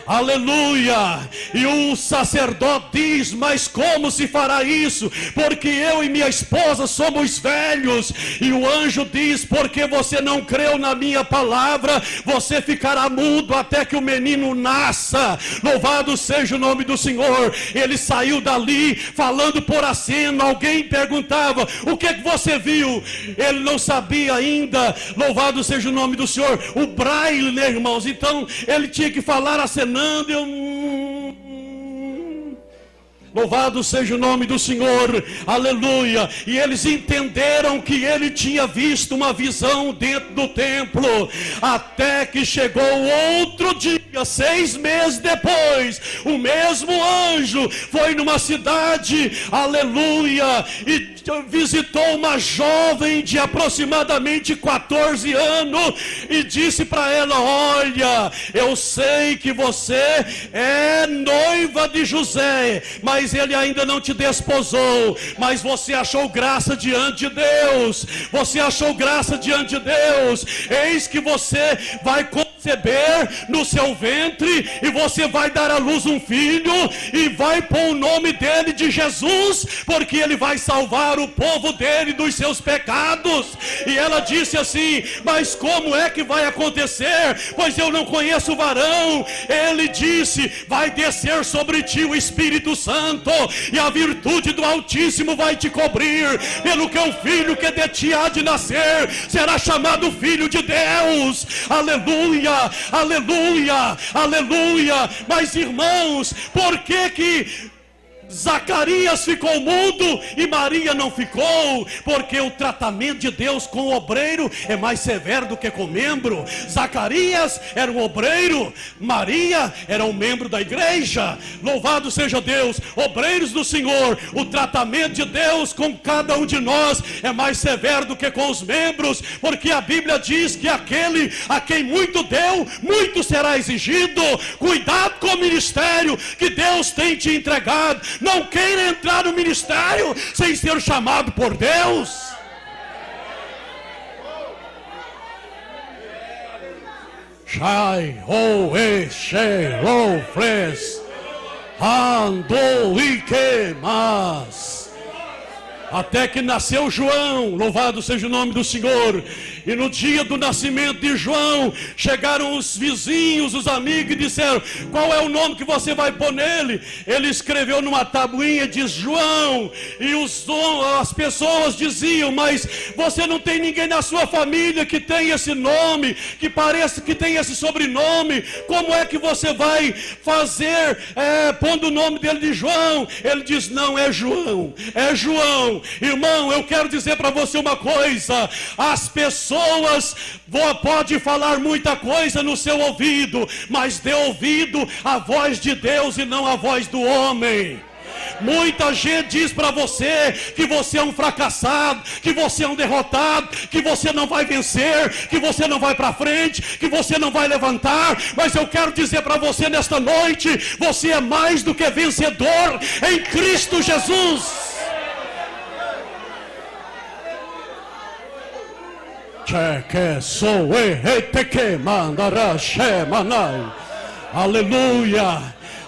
aleluia. E o sacerdote diz: mas como se fará isso? Porque eu e minha esposa somos velhos. E o anjo diz: porque você não creu na minha palavra, você ficará mudo até que o menino nasça. Louvado seja o nome do Senhor. Ele saiu dali falando por aceno. Alguém perguntava: o que você viu? Ele não sabia ainda. Louvado seja o nome do Senhor. O braille, né, irmãos? Então ele tinha que falar acenando. Louvado seja o nome do Senhor, aleluia. E eles entenderam que ele tinha visto uma visão dentro do templo. Até que chegou outro dia, 6 meses depois, o mesmo anjo foi numa cidade, aleluia, e visitou uma jovem de aproximadamente 14 anos e disse para ela: olha, eu sei que você é noiva de José, mas ele ainda não te desposou, mas você achou graça diante de Deus, você achou graça diante de Deus. Eis que você vai conceber no seu ventre e você vai dar à luz um filho e vai pôr o nome dele de Jesus, porque ele vai salvar o povo dele dos seus pecados. E ela disse assim: mas como é que vai acontecer? Pois eu não conheço o varão. Ele disse: vai descer sobre ti o Espírito Santo, e a virtude do Altíssimo vai te cobrir, pelo que o filho que de ti há de nascer será chamado Filho de Deus. Aleluia, aleluia, aleluia. Mas irmãos, por que Zacarias ficou mudo e Maria não ficou? Porque o tratamento de Deus com o obreiro é mais severo do que com o membro. Zacarias era um obreiro, Maria era um membro da igreja. Louvado seja Deus. Obreiros do Senhor, o tratamento de Deus com cada um de nós é mais severo do que com os membros, porque a Bíblia diz que aquele a quem muito deu, muito será exigido. Cuidado com o ministério que Deus tem te entregado. Não queira entrar no ministério sem ser chamado por Deus. Shai, ho, e, she, lo, fres, ando e que mais. Até que nasceu João, louvado seja o nome do Senhor. E no dia do nascimento de João, chegaram os vizinhos, os amigos, e disseram: qual é o nome que você vai pôr nele? Ele escreveu numa tabuinha, diz João. E as pessoas diziam: mas você não tem ninguém na sua família que tem esse nome, que pareça que tem esse sobrenome. Como é que você vai fazer, pondo o nome dele de João? Ele diz: não, é João, é João. Irmão, eu quero dizer para você uma coisa: as pessoas podem falar muita coisa no seu ouvido, mas dê ouvido à voz de Deus e não à voz do homem. Muita gente diz para você que você é um fracassado, que você é um derrotado, que você não vai vencer, que você não vai para frente, que você não vai levantar. Mas eu quero dizer para você nesta noite: você é mais do que vencedor em Cristo Jesus. Aleluia,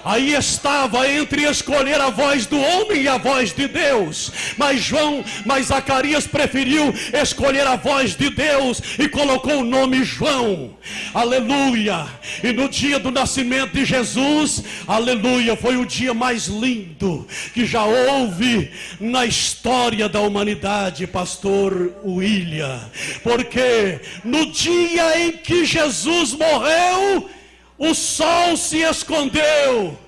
Aí estava entre escolher a voz do homem e a voz de Deus. Mas Zacarias preferiu escolher a voz de Deus e colocou o nome João. Aleluia. E no dia do nascimento de Jesus, aleluia, foi o dia mais lindo que já houve na história da humanidade, pastor William. Porque no dia em que Jesus morreu, o sol se escondeu,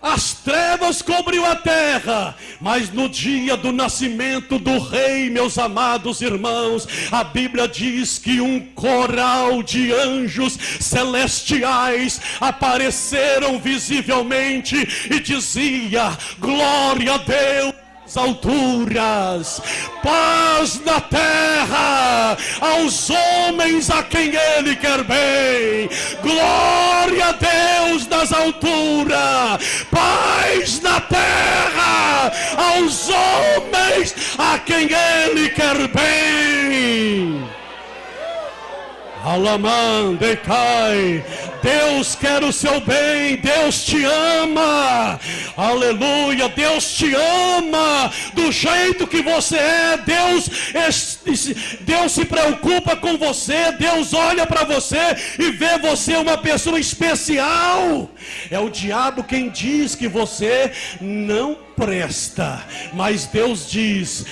as trevas cobriu a terra, mas no dia do nascimento do rei, meus amados irmãos, a Bíblia diz que um coral de anjos celestiais apareceram visivelmente e dizia: glória a Deus nas alturas, paz na terra aos homens a quem Ele quer bem. Glória a Deus nas alturas, paz na terra aos homens a quem Ele quer bem. Alamande cai. Deus quer o seu bem, Deus te ama, aleluia, Deus te ama do jeito que você é. Deus se preocupa com você, Deus olha para você e vê você uma pessoa especial. É o diabo quem diz que você não presta, mas Deus diz: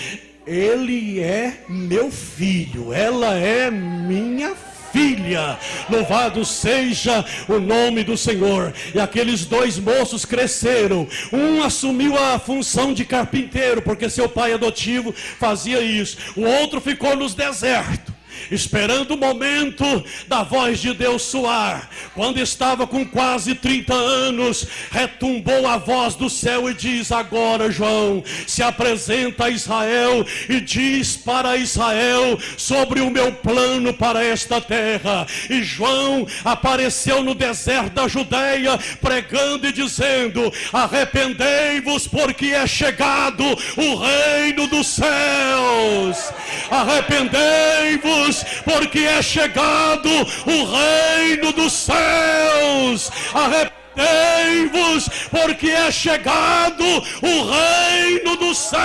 ele é meu filho, ela é minha filha, louvado seja o nome do Senhor. E aqueles dois moços cresceram, um assumiu a função de carpinteiro, porque seu pai adotivo fazia isso, o outro ficou nos desertos, esperando o momento da voz de Deus soar. Quando estava com quase 30 anos, retumbou a voz do céu e diz: agora João se apresenta a Israel e diz para Israel sobre o meu plano para esta terra. E João apareceu no deserto da Judeia, pregando e dizendo: arrependei-vos, porque é chegado o reino dos céus. Arrependei-vos, porque é chegado o reino dos céus. Arrependei-vos, porque é chegado o reino dos céus.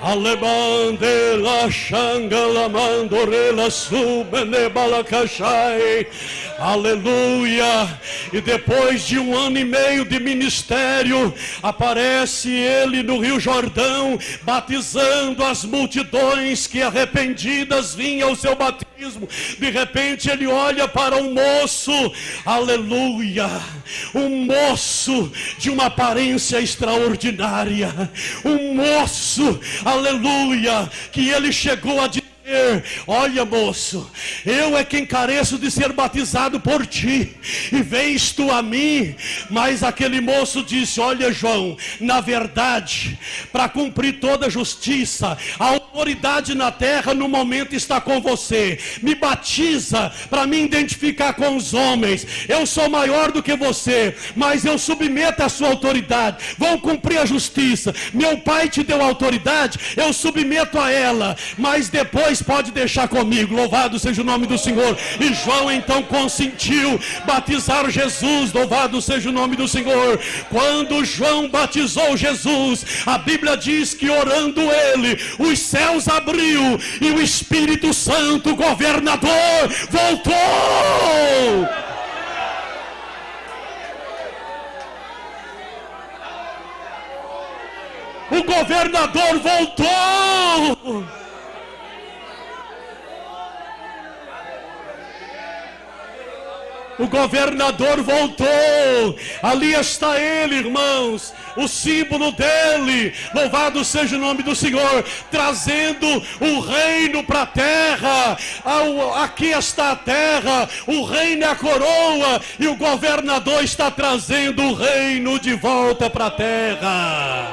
Alemandela Xangala Mandorela Subenebala Cachai. Aleluia. E depois de 1 ano e meio de ministério, aparece ele no Rio Jordão, batizando as multidões que arrependidas vinham ao seu batismo. De repente ele olha para um moço, aleluia, um moço de uma aparência extraordinária, um moço, aleluia, que ele chegou a dizer: olha, moço, eu é quem careço de ser batizado por ti, e vens tu a mim. Mas aquele moço disse: olha, João, na verdade, para cumprir toda a justiça, a autoridade na terra no momento está com você. Me batiza para me identificar com os homens. Eu sou maior do que você, mas eu submeto a sua autoridade. Vou cumprir a justiça. Meu pai te deu autoridade, eu submeto a ela, mas depois pode deixar comigo. Louvado seja o nome do Senhor. E João então consentiu batizar Jesus. Louvado seja o nome do Senhor. Quando João batizou Jesus, a Bíblia diz que orando ele, os céus abriu e o Espírito Santo, governador, voltou. O governador voltou. O governador voltou. Ali está ele, irmãos, o símbolo dele. Louvado seja o nome do Senhor, trazendo o reino para a terra. Aqui está a terra, o reino é a coroa, e o governador está trazendo o reino de volta para a terra.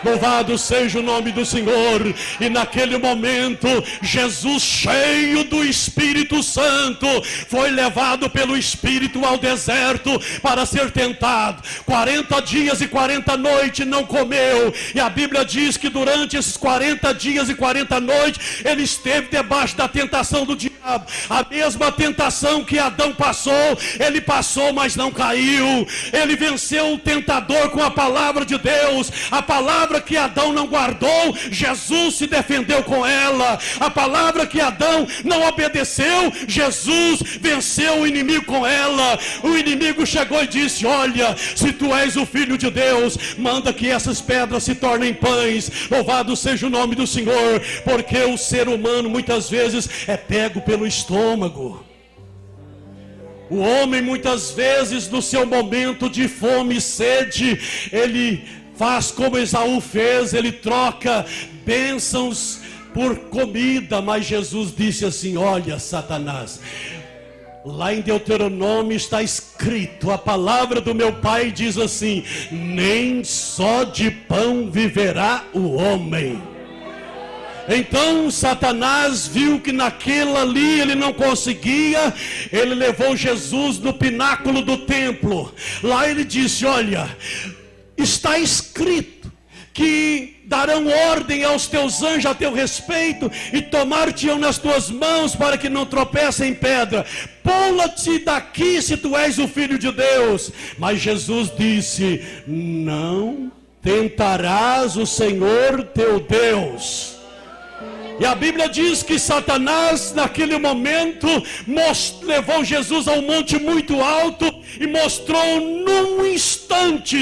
Louvado seja o nome do Senhor. E naquele momento, Jesus, cheio do Espírito Santo, foi levado pelo Espírito ao deserto para ser tentado. 40 dias e 40 noites não comeu. E a Bíblia diz que durante esses 40 dias e 40 noites, ele esteve debaixo da tentação do diabo. A mesma tentação que Adão passou, ele passou, mas não caiu. Ele venceu o tentador com a palavra de Deus. A palavra que Adão não guardou, Jesus se defendeu com ela. A palavra que Adão não obedeceu, Jesus venceu o inimigo com ela. O inimigo chegou e disse: olha, se tu és o Filho de Deus, manda que essas pedras se tornem pães. Louvado seja o nome do Senhor, porque o ser humano muitas vezes é pego pelo estômago. O homem muitas vezes no seu momento de fome e sede, ele faz como Esaú fez, ele troca bênçãos por comida. Mas Jesus disse assim: olha, Satanás, lá em Deuteronômio está escrito, a palavra do meu pai diz assim: nem só de pão viverá o homem. Então Satanás viu que naquela ali ele não conseguia. Ele levou Jesus no pináculo do templo. Lá ele disse: olha, está escrito que darão ordem aos teus anjos a teu respeito, e tomar-te-ão nas tuas mãos para que não tropecem em pedra. Pula-te daqui se tu és o Filho de Deus. Mas Jesus disse: não tentarás o Senhor teu Deus. E a Bíblia diz que Satanás naquele momento levou Jesus a um monte muito alto e mostrou num instante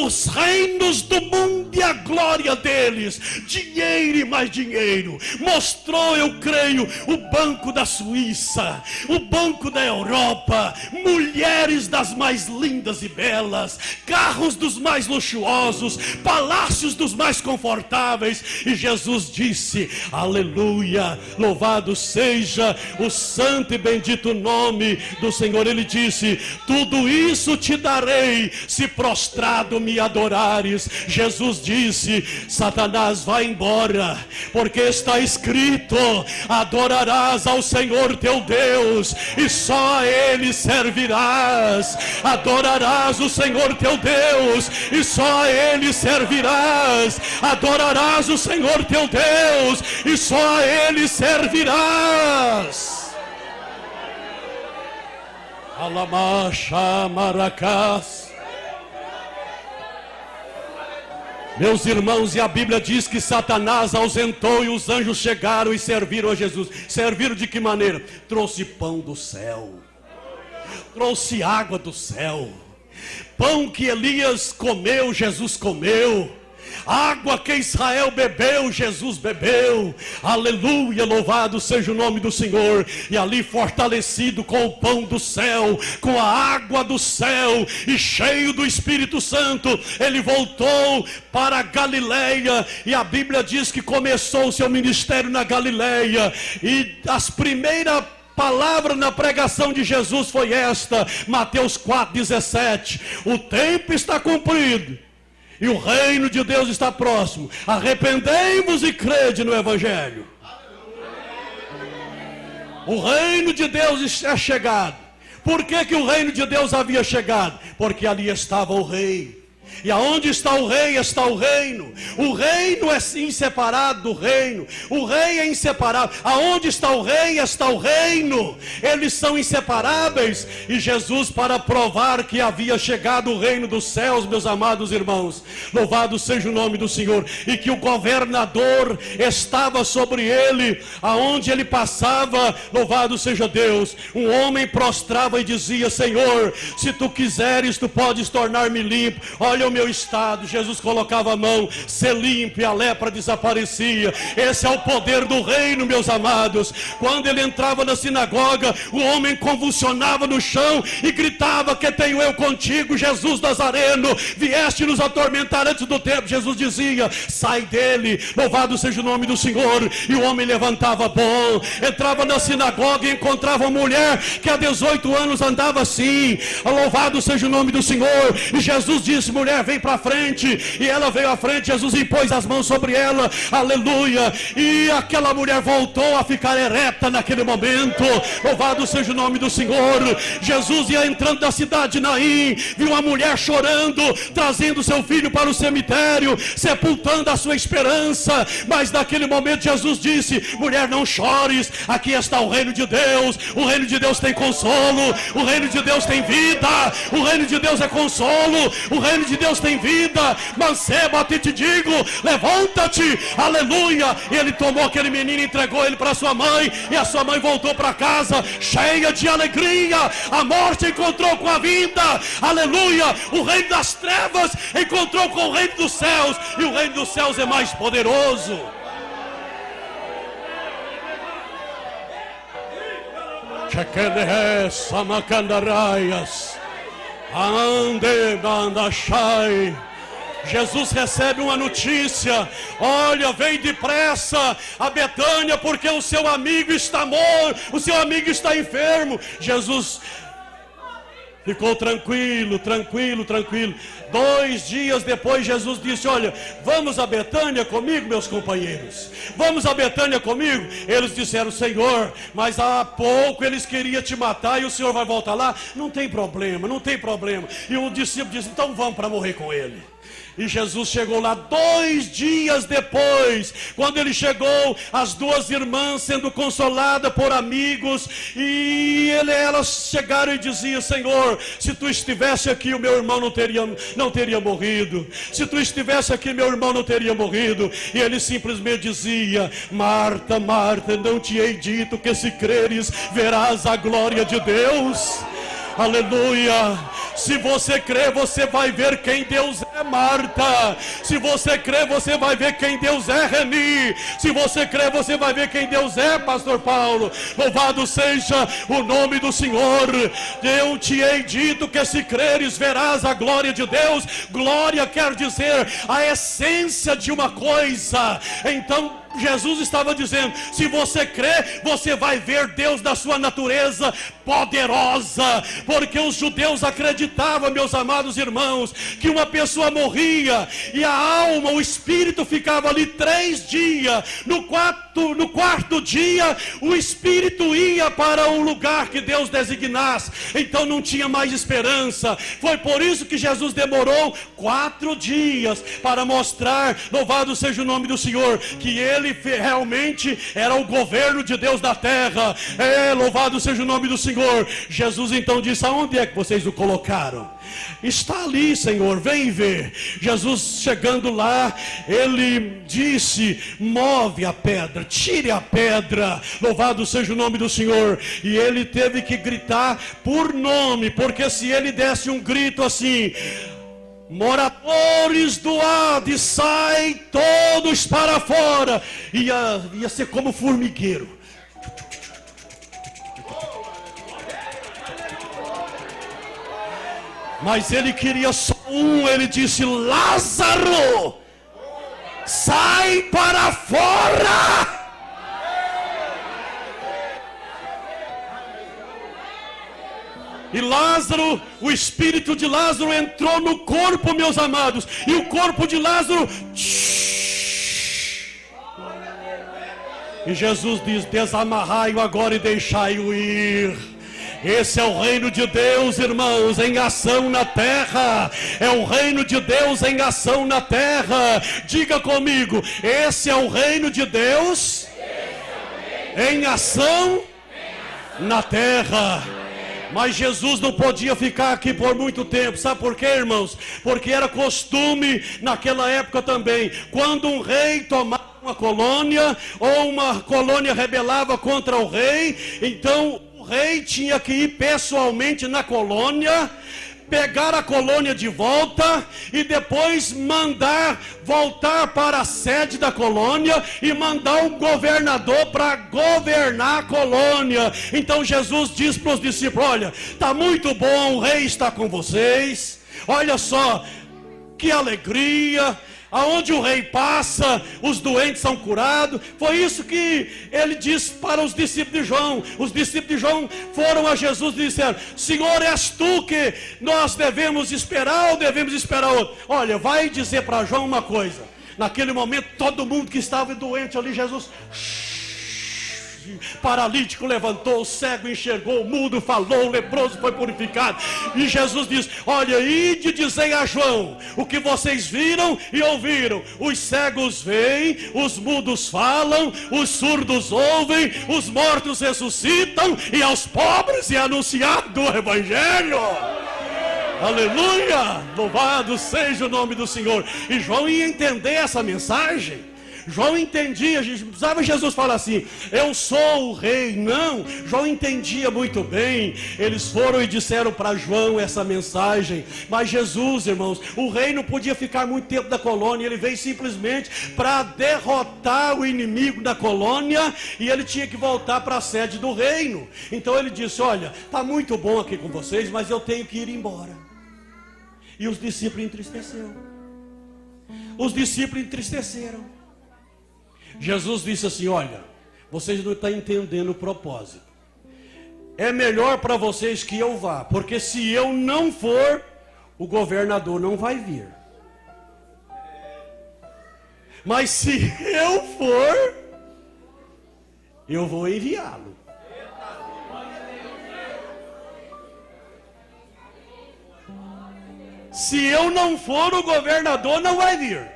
os reinos do mundo e a glória deles. Dinheiro e mais dinheiro. Mostrou, eu creio, o Banco da Suíça, o Banco da Europa, mulheres das mais lindas e belas, carros dos mais luxuosos, palácios dos mais confortáveis. E Jesus disse: aleluia, louvado seja o santo e bendito nome do Senhor. Ele disse: tudo isso te darei se prostrado me adorares. Jesus disse: Satanás, vai embora, porque está escrito: adorarás ao Senhor teu Deus e só a Ele servirás. Adorarás o Senhor teu Deus e só a Ele servirás. Adorarás o Senhor teu Deus e só a Ele servirás. Alamacha maracás. Meus irmãos, e a Bíblia diz que Satanás ausentou e os anjos chegaram e serviram a Jesus. Serviram de que maneira? Trouxe pão do céu, trouxe água do céu. Pão que Elias comeu, Jesus comeu. Água que Israel bebeu, Jesus bebeu. Aleluia, louvado seja o nome do Senhor. E ali, fortalecido com o pão do céu, com a água do céu e cheio do Espírito Santo, ele voltou para a Galileia. E a Bíblia diz que começou o seu ministério na Galileia. E as primeiras palavra na pregação de Jesus foi esta, Mateus 4,17: o tempo está cumprido e o reino de Deus está próximo. Arrependei-vos e crede no Evangelho. O reino de Deus é chegado. Por que o reino de Deus havia chegado? Porque ali estava o rei. E aonde está o rei, está o reino. O reino é inseparável do reino. O rei é inseparável. Aonde está o rei, está o reino. Eles são inseparáveis. E Jesus, para provar que havia chegado o reino dos céus, meus amados irmãos, louvado seja o nome do Senhor, e que o governador estava sobre ele, aonde ele passava, louvado seja Deus, um homem prostrava e dizia: Senhor, se tu quiseres, tu podes tornar-me limpo. Olha o meu estado. Jesus colocava a mão, ser limpo, e a lepra desaparecia. Esse é o poder do reino, meus amados. Quando ele entrava na sinagoga, o homem convulsionava no chão e gritava: que tenho eu contigo, Jesus Nazareno? Vieste nos atormentar antes do tempo. Jesus dizia: sai dele, louvado seja o nome do Senhor. E o homem levantava bom. Entrava na sinagoga e encontrava uma mulher que há 18 anos andava assim, louvado seja o nome do Senhor. E Jesus disse: mulher, mulher, vem para frente. E ela veio à frente, Jesus impôs as mãos sobre ela, aleluia. E aquela mulher voltou a ficar ereta naquele momento. Louvado seja o nome do Senhor. Jesus ia entrando da cidade de Naim, viu uma mulher chorando, trazendo seu filho para o cemitério, sepultando a sua esperança. Mas naquele momento Jesus disse: mulher, não chores, aqui está o reino de Deus. O reino de Deus tem consolo, o reino de Deus tem vida, o reino de Deus é consolo, o reino de Deus tem vida. Mancebo, a ti te digo, levanta-te, aleluia. E ele tomou aquele menino e entregou ele para sua mãe, e a sua mãe voltou para casa cheia de alegria. A morte encontrou com a vida, aleluia. O reino das trevas encontrou com o reino dos céus, e o reino dos céus é mais poderoso. Jesus recebe uma notícia: olha, vem depressa a Betânia, porque o seu amigo está morto, o seu amigo está enfermo. Jesus ficou tranquilo. 2 dias depois, Jesus disse: olha, vamos a Betânia comigo, meus companheiros, vamos a Betânia comigo. Eles disseram: Senhor, mas há pouco eles queriam te matar e o Senhor vai voltar lá? Não tem problema. E o discípulo disse: então vamos para morrer com ele. E Jesus chegou lá 2 dias depois. Quando ele chegou, as 2 irmãs sendo consoladas por amigos, e elas chegaram e diziam: Senhor, se tu estivesse aqui, o meu irmão não teria morrido. Se tu estivesse aqui, meu irmão não teria morrido. E ele simplesmente dizia: Marta, Marta, não te hei dito que se creres verás a glória de Deus? Aleluia. Se você crê, você vai ver quem Deus é, Marta. Se você crê, você vai ver quem Deus é, Reni. Se você crê, você vai ver quem Deus é, Pastor Paulo. Louvado seja o nome do Senhor. Eu te hei dito que se creres verás a glória de Deus. Glória quer dizer a essência de uma coisa. Então Jesus estava dizendo: se você crê, você vai ver Deus na sua natureza poderosa. Porque os judeus acreditavam, meus amados irmãos, que uma pessoa morria e a alma, o espírito ficava ali 3 dias. No quarto dia, o espírito ia para o lugar que Deus designasse. Então não tinha mais esperança. Foi por isso que Jesus demorou 4 dias para mostrar, louvado seja o nome do Senhor, que ele realmente era o governo de Deus na terra. Louvado seja o nome do Senhor. Jesus então disse: aonde é que vocês o colocaram? Está ali, Senhor, vem ver. Jesus chegando lá, ele disse: move a pedra, tire a pedra. Louvado seja o nome do Senhor. E ele teve que gritar por nome, porque se ele desse um grito assim: moradores do Hades, sai todos para fora, ia ser como formigueiro. Mas ele queria só um. Ele disse: Lázaro, sai para fora. E Lázaro, o espírito de Lázaro entrou no corpo, meus amados. E o corpo de Lázaro... E Jesus diz: desamarrai-o agora e deixai-o ir. Esse é o reino de Deus, irmãos, em ação na terra. É o reino de Deus em ação na terra. Diga comigo: esse é o reino de Deus em ação na terra. Mas Jesus não podia ficar aqui por muito tempo. Sabe por quê, irmãos? Porque era costume naquela época também, quando um rei tomava uma colônia, ou uma colônia rebelava contra o rei, então o rei tinha que ir pessoalmente na colônia, pegar a colônia de volta e depois mandar voltar para a sede da colônia e mandar um governador para governar a colônia. Então Jesus diz para os discípulos: olha, está muito bom, o rei está com vocês, olha só que alegria. Aonde o rei passa, os doentes são curados. Foi isso que ele disse para os discípulos de João. Os discípulos de João foram a Jesus e disseram: Senhor, és tu que nós devemos esperar ou devemos esperar outro? Olha, vai dizer para João uma coisa. Naquele momento, todo mundo que estava doente ali, Jesus... Paralítico levantou, o cego enxergou, o mudo falou, o leproso foi purificado. E Jesus diz: olha, ide dizei a João o que vocês viram e ouviram. Os cegos veem, os mudos falam, os surdos ouvem, os mortos ressuscitam, e aos pobres é anunciado o Evangelho. Aleluia, louvado seja o nome do Senhor. E João ia entender essa mensagem. João entendia, não precisava Jesus falar assim: eu sou o rei. Não, João entendia muito bem. Eles foram e disseram para João essa mensagem. Mas Jesus, irmãos, o rei não podia ficar muito tempo na colônia. Ele veio simplesmente para derrotar o inimigo da colônia, e ele tinha que voltar para a sede do reino. Então ele disse: olha, está muito bom aqui com vocês, mas eu tenho que ir embora. E os discípulos entristeceram. Os discípulos entristeceram. Jesus disse assim: olha, vocês não estão entendendo o propósito. É melhor para vocês que eu vá, porque se eu não for, o governador não vai vir. Mas se eu for, eu vou enviá-lo. Se eu não for, o governador não vai vir.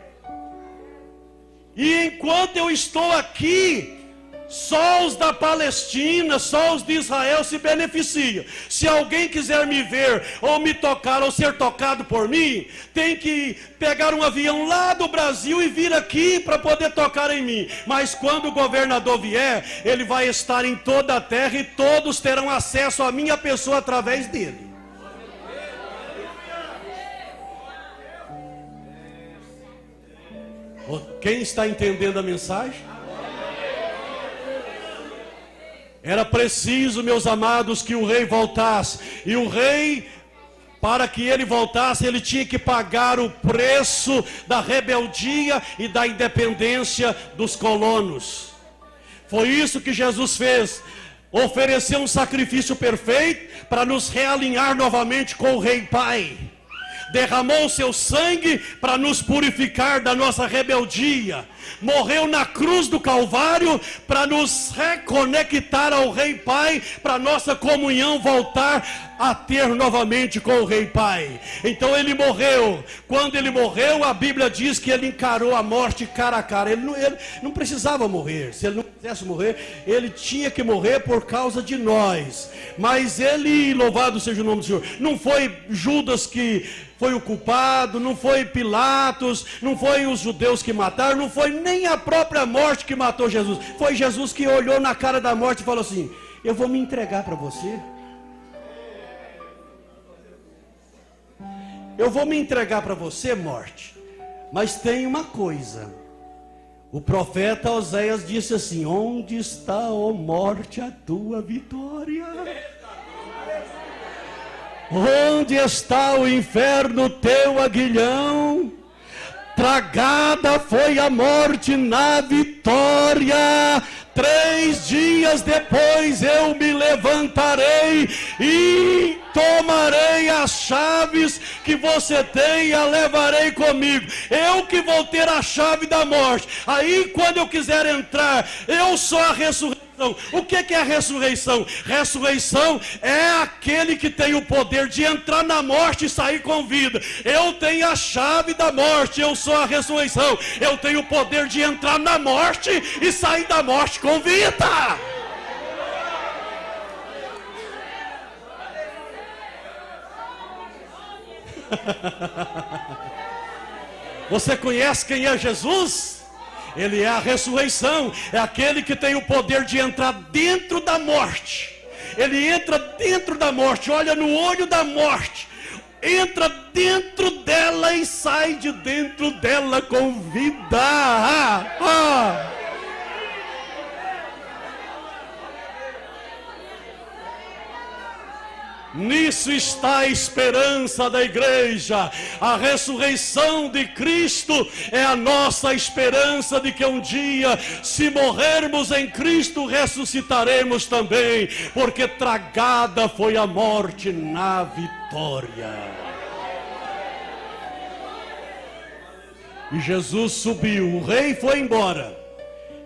E enquanto eu estou aqui, só os da Palestina, só os de Israel se beneficiam. Se alguém quiser me ver, ou me tocar, ou ser tocado por mim, tem que pegar um avião lá do Brasil e vir aqui para poder tocar em mim. Mas quando o governador vier, ele vai estar em toda a terra, e todos terão acesso à minha pessoa através dele. Quem está entendendo a mensagem? Era preciso, meus amados, que o rei voltasse. E o rei, para que ele voltasse, ele tinha que pagar o preço da rebeldia e da independência dos colonos. Foi isso que Jesus fez. Ofereceu um sacrifício perfeito para nos realinhar novamente com o Rei Pai. Derramou seu sangue para nos purificar da nossa rebeldia. Morreu na cruz do Calvário para nos reconectar ao Rei Pai, para nossa comunhão voltar a ter novamente com o Rei Pai. Então ele morreu. Quando ele morreu, a Bíblia diz que ele encarou a morte cara a cara. Ele não precisava morrer. Se ele não quisesse morrer, ele tinha que morrer por causa de nós. Mas ele, louvado seja o nome do Senhor, não foi Judas que foi o culpado, não foi Pilatos, não foi os judeus que mataram, não foi nem a própria morte que matou Jesus. Foi Jesus que olhou na cara da morte e falou assim: eu vou me entregar para você. Eu vou me entregar para você, morte. Mas tem uma coisa. O profeta Oséias disse assim: onde está, ó morte, a tua vitória? Onde está o inferno, teu aguilhão? Tragada foi a morte na vitória. 3 dias depois eu me levantarei e tomarei as chaves que você tem e a levarei comigo. Eu que vou ter a chave da morte. Aí quando eu quiser entrar, eu sou a ressurreição. O que é a ressurreição? Ressurreição é aquele que tem o poder de entrar na morte e sair com vida. Eu tenho a chave da morte, eu sou a ressurreição. Eu tenho o poder de entrar na morte e sair da morte com vida. Você conhece quem é Jesus? Ele é a ressurreição, é aquele que tem o poder de entrar dentro da morte. Ele entra dentro da morte, olha no olho da morte, entra dentro dela e sai de dentro dela com vida. Nisso está a esperança da igreja. A ressurreição de Cristo é a nossa esperança de que um dia, se morrermos em Cristo, ressuscitaremos também, porque tragada foi a morte na vitória. E Jesus subiu, o rei foi embora.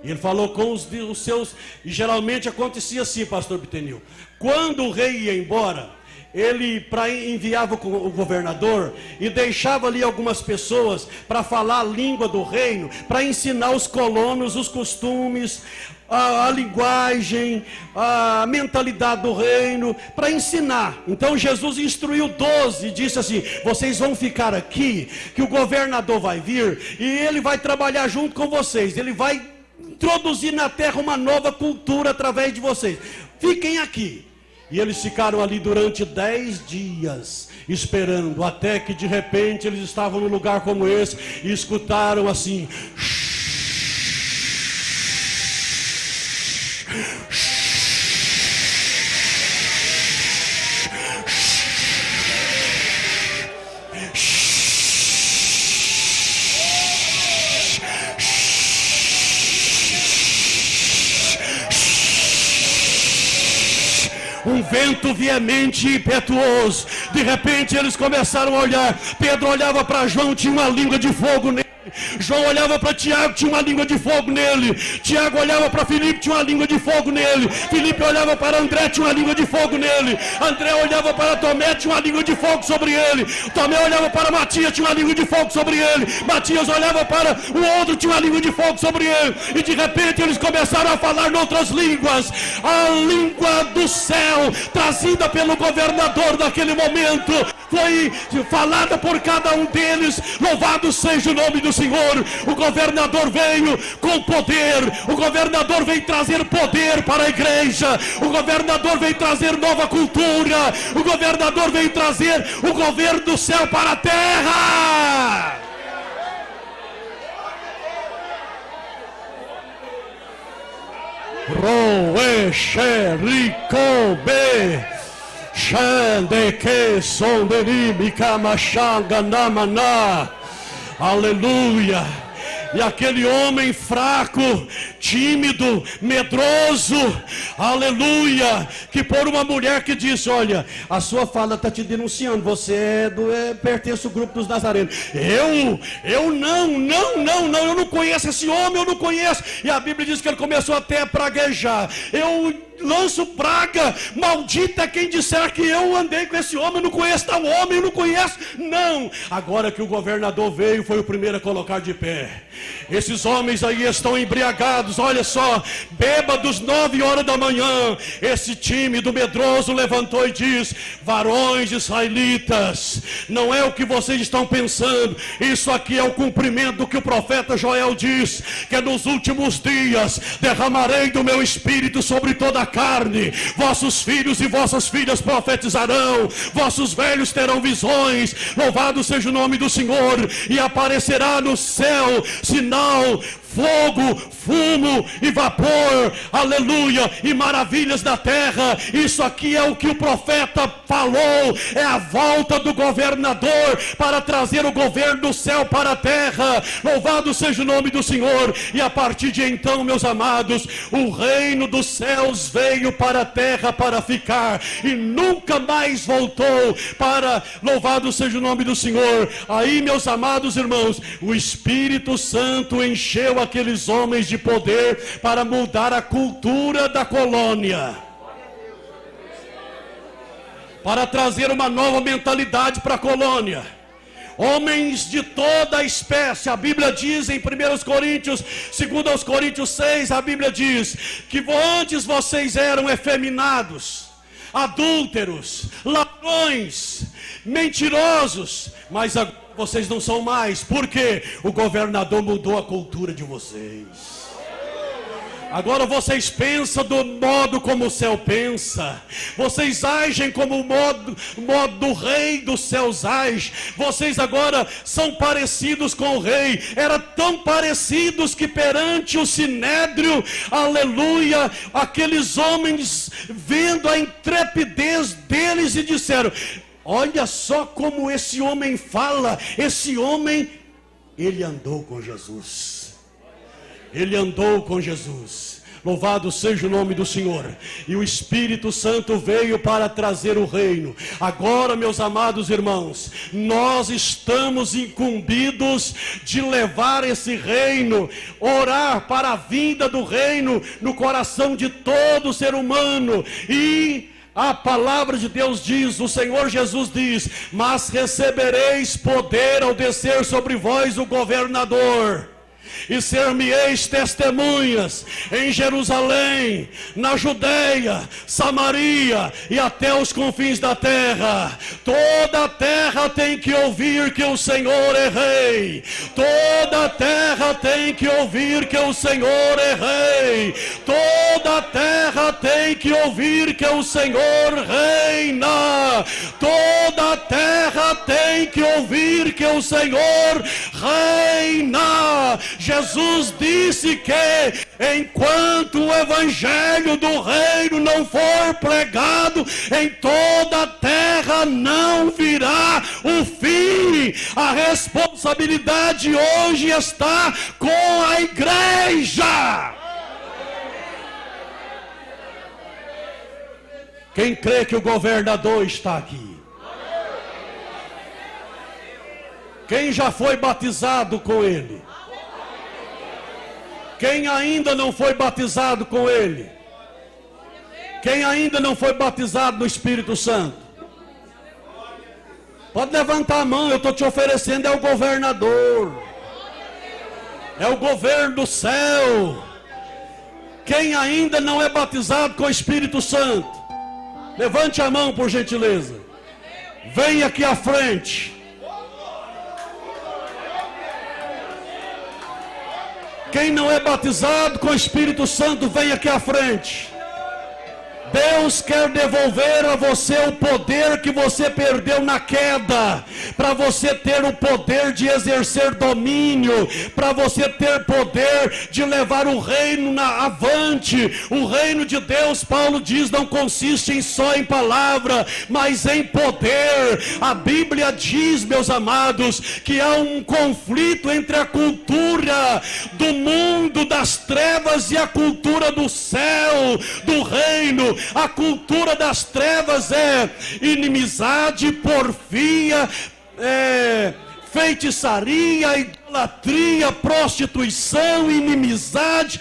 E ele falou com os seus, e geralmente acontecia assim, pastor Bitenil. Quando o rei ia embora, ele enviava o governador e deixava ali algumas pessoas para falar a língua do reino, para ensinar os colonos os costumes, a linguagem, a mentalidade do reino, para ensinar. Então Jesus instruiu 12 e disse assim: vocês vão ficar aqui, que o governador vai vir e ele vai trabalhar junto com vocês, ele vai introduzir na terra uma nova cultura através de vocês. Fiquem aqui. E eles ficaram ali durante 10 dias, esperando, até que de repente eles estavam num lugar como esse e escutaram assim: um vento veemente e impetuoso. De repente eles começaram a olhar. Pedro olhava para João, tinha uma língua de fogo nele. João olhava para Tiago, tinha uma língua de fogo nele. Tiago olhava para Filipe, tinha uma língua de fogo nele. Filipe olhava para André, tinha uma língua de fogo nele. André olhava para Tomé, tinha uma língua de fogo sobre ele. Tomé olhava para Matias, tinha uma língua de fogo sobre ele. Matias olhava para o outro, tinha uma língua de fogo sobre ele. E de repente eles começaram a falar em outras línguas. A língua do céu, trazida pelo governador naquele momento, foi falada por cada um deles. Louvado seja o nome do Senhor. O governador veio com poder. O governador veio trazer poder para a igreja. O governador veio trazer nova cultura. O governador veio trazer o governo do céu para a terra. Roe xericobe xande que son derimica machanga namana. Aleluia. E aquele homem fraco, tímido, medroso, aleluia, que por uma mulher que disse: olha, a sua fala está te denunciando, você pertence ao grupo dos nazarenos. Eu não conheço esse homem, eu não conheço. E a Bíblia diz que ele começou até a praguejar: eu lanço praga, maldita quem disser que eu andei com esse homem, eu não conheço tal homem, eu não conheço. Não, agora que o governador veio, foi o primeiro a colocar de pé. Esses homens aí estão embriagados, olha só, bêbados, 9 horas da manhã. Esse tímido, medroso levantou e diz: varões israelitas, não é o que vocês estão pensando, isso aqui é o cumprimento do que o profeta Joel diz, que nos últimos dias derramarei do meu espírito sobre toda a carne, vossos filhos e vossas filhas profetizarão, vossos velhos terão visões. Louvado seja o nome do Senhor. E aparecerá no céu sinal, fogo, fumo e vapor, aleluia, e maravilhas da terra. Isso aqui é o que o profeta falou, é a volta do governador para trazer o governo do céu para a terra. Louvado seja o nome do Senhor. E a partir de então, meus amados, o reino dos céus veio para a terra para ficar e nunca mais voltou para, louvado seja o nome do Senhor. Aí, meus amados irmãos, o Espírito Santo encheu aqueles homens de poder para mudar a cultura da colônia, para trazer uma nova mentalidade para a colônia. Homens de toda a espécie. A Bíblia diz em 1 Coríntios, 2 Coríntios 6, a Bíblia diz que antes vocês eram efeminados, adúlteros, ladrões, mentirosos, mas agora vocês não são mais, porque o governador mudou a cultura de vocês. Agora vocês pensam do modo como o céu pensa. Vocês agem como o modo do rei dos céus age. Vocês agora são parecidos com o rei. Eram tão parecidos que perante o sinédrio, aleluia, aqueles homens vendo a intrepidez deles e disseram: olha só como esse homem fala. Esse homem, ele andou com Jesus. Ele andou com Jesus. Louvado seja o nome do Senhor. E o Espírito Santo veio para trazer o reino. Agora, meus amados irmãos, nós estamos incumbidos de levar esse reino, orar para a vinda do reino no coração de todo ser humano. E a palavra de Deus diz, o Senhor Jesus diz: mas recebereis poder ao descer sobre vós o governador, e ser-me-eis testemunhas em Jerusalém, na Judeia, Samaria e até os confins da terra. Toda a terra tem que ouvir que o Senhor é rei. Toda a terra tem que ouvir que o Senhor é rei. Toda a terra tem que ouvir que o Senhor reina. Toda a terra tem que ouvir que o Senhor reina. Jesus disse que enquanto o evangelho do reino não for pregado em toda a terra, não virá o fim. A responsabilidade hoje está com a igreja. Quem crê que o governador está aqui? Quem já foi batizado com ele? Quem ainda não foi batizado com ele? Quem ainda não foi batizado no Espírito Santo? Pode levantar a mão, eu estou te oferecendo, é o governador. É o governo do céu. Quem ainda não é batizado com o Espírito Santo? Levante a mão, por gentileza. Venha aqui à frente. Quem não é batizado com o Espírito Santo, vem aqui à frente. Deus quer devolver a você o poder que você perdeu na queda, para você ter o poder de exercer domínio, para você ter poder de levar o reino avante. O reino de Deus, Paulo diz, não consiste só em palavra, mas em poder. A Bíblia diz, meus amados, que há um conflito entre a cultura do mundo das trevas e a cultura do céu, do reino. A cultura das trevas é inimizade, porfia, feitiçaria, idolatria, prostituição, inimizade,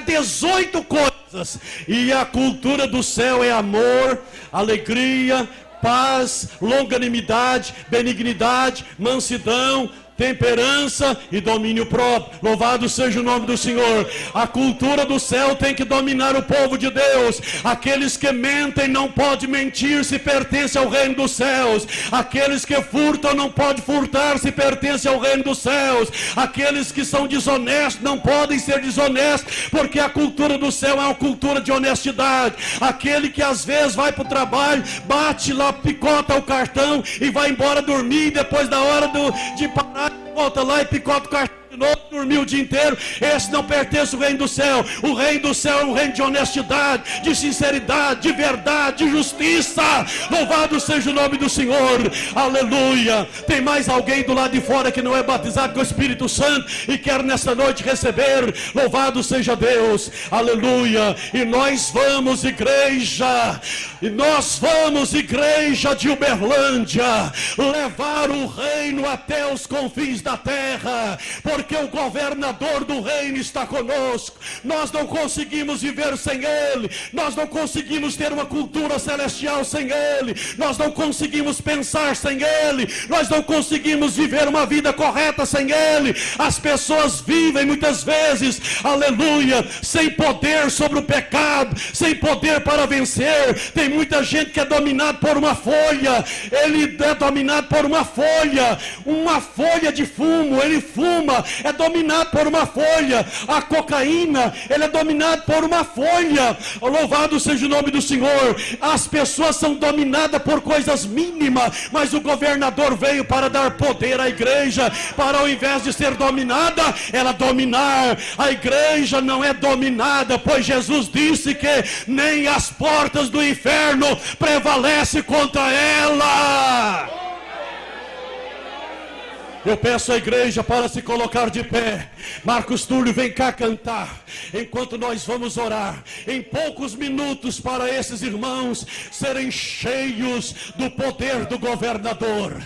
18 coisas. E a cultura do céu é amor, alegria, paz, longanimidade, benignidade, mansidão, temperança e domínio próprio. Louvado seja o nome do Senhor. A cultura do céu tem que dominar o povo de Deus. Aqueles que mentem não podem mentir se pertencem ao reino dos céus. Aqueles que furtam não podem furtar se pertencem ao reino dos céus. Aqueles que são desonestos não podem ser desonestos, porque a cultura do céu é uma cultura de honestidade. Aquele que às vezes vai para o trabalho, bate lá, picota o cartão e vai embora dormir, e depois da hora de parar, volta lá e picota o cartão de novo, dormiu o dia inteiro. Esse não pertence ao reino do céu. O reino do céu é um reino de honestidade, de sinceridade, de verdade, de justiça. Louvado seja o nome do Senhor. Aleluia. Tem mais alguém do lado de fora que não é batizado com o Espírito Santo e quer nessa noite receber? Louvado seja Deus. Aleluia. E nós vamos, igreja, de Uberlândia, levar o reino até os confins da terra, porque o governador do reino está conosco. Nós não conseguimos viver sem ele, nós não conseguimos ter uma cultura celestial sem ele, nós não conseguimos pensar sem ele, nós não conseguimos viver uma vida correta sem ele. As pessoas vivem muitas vezes, aleluia, sem poder sobre o pecado, sem poder para vencer. Tem muita gente que é dominado por uma folha, ele é dominado por uma folha de fumo, ele fuma, é dominado por uma folha. A cocaína, ele é dominado por uma folha. Louvado seja o nome do Senhor. As pessoas são dominadas por coisas mínimas, mas o governador veio para dar poder à igreja, para ao invés de ser dominada, ela dominar. A igreja não é dominada, pois Jesus disse que nem as portas do inferno prevalecem contra ela. Eu peço à igreja para se colocar de pé. Marcos Túlio, vem cá cantar, enquanto nós vamos orar, em poucos minutos, para esses irmãos serem cheios do poder do governador.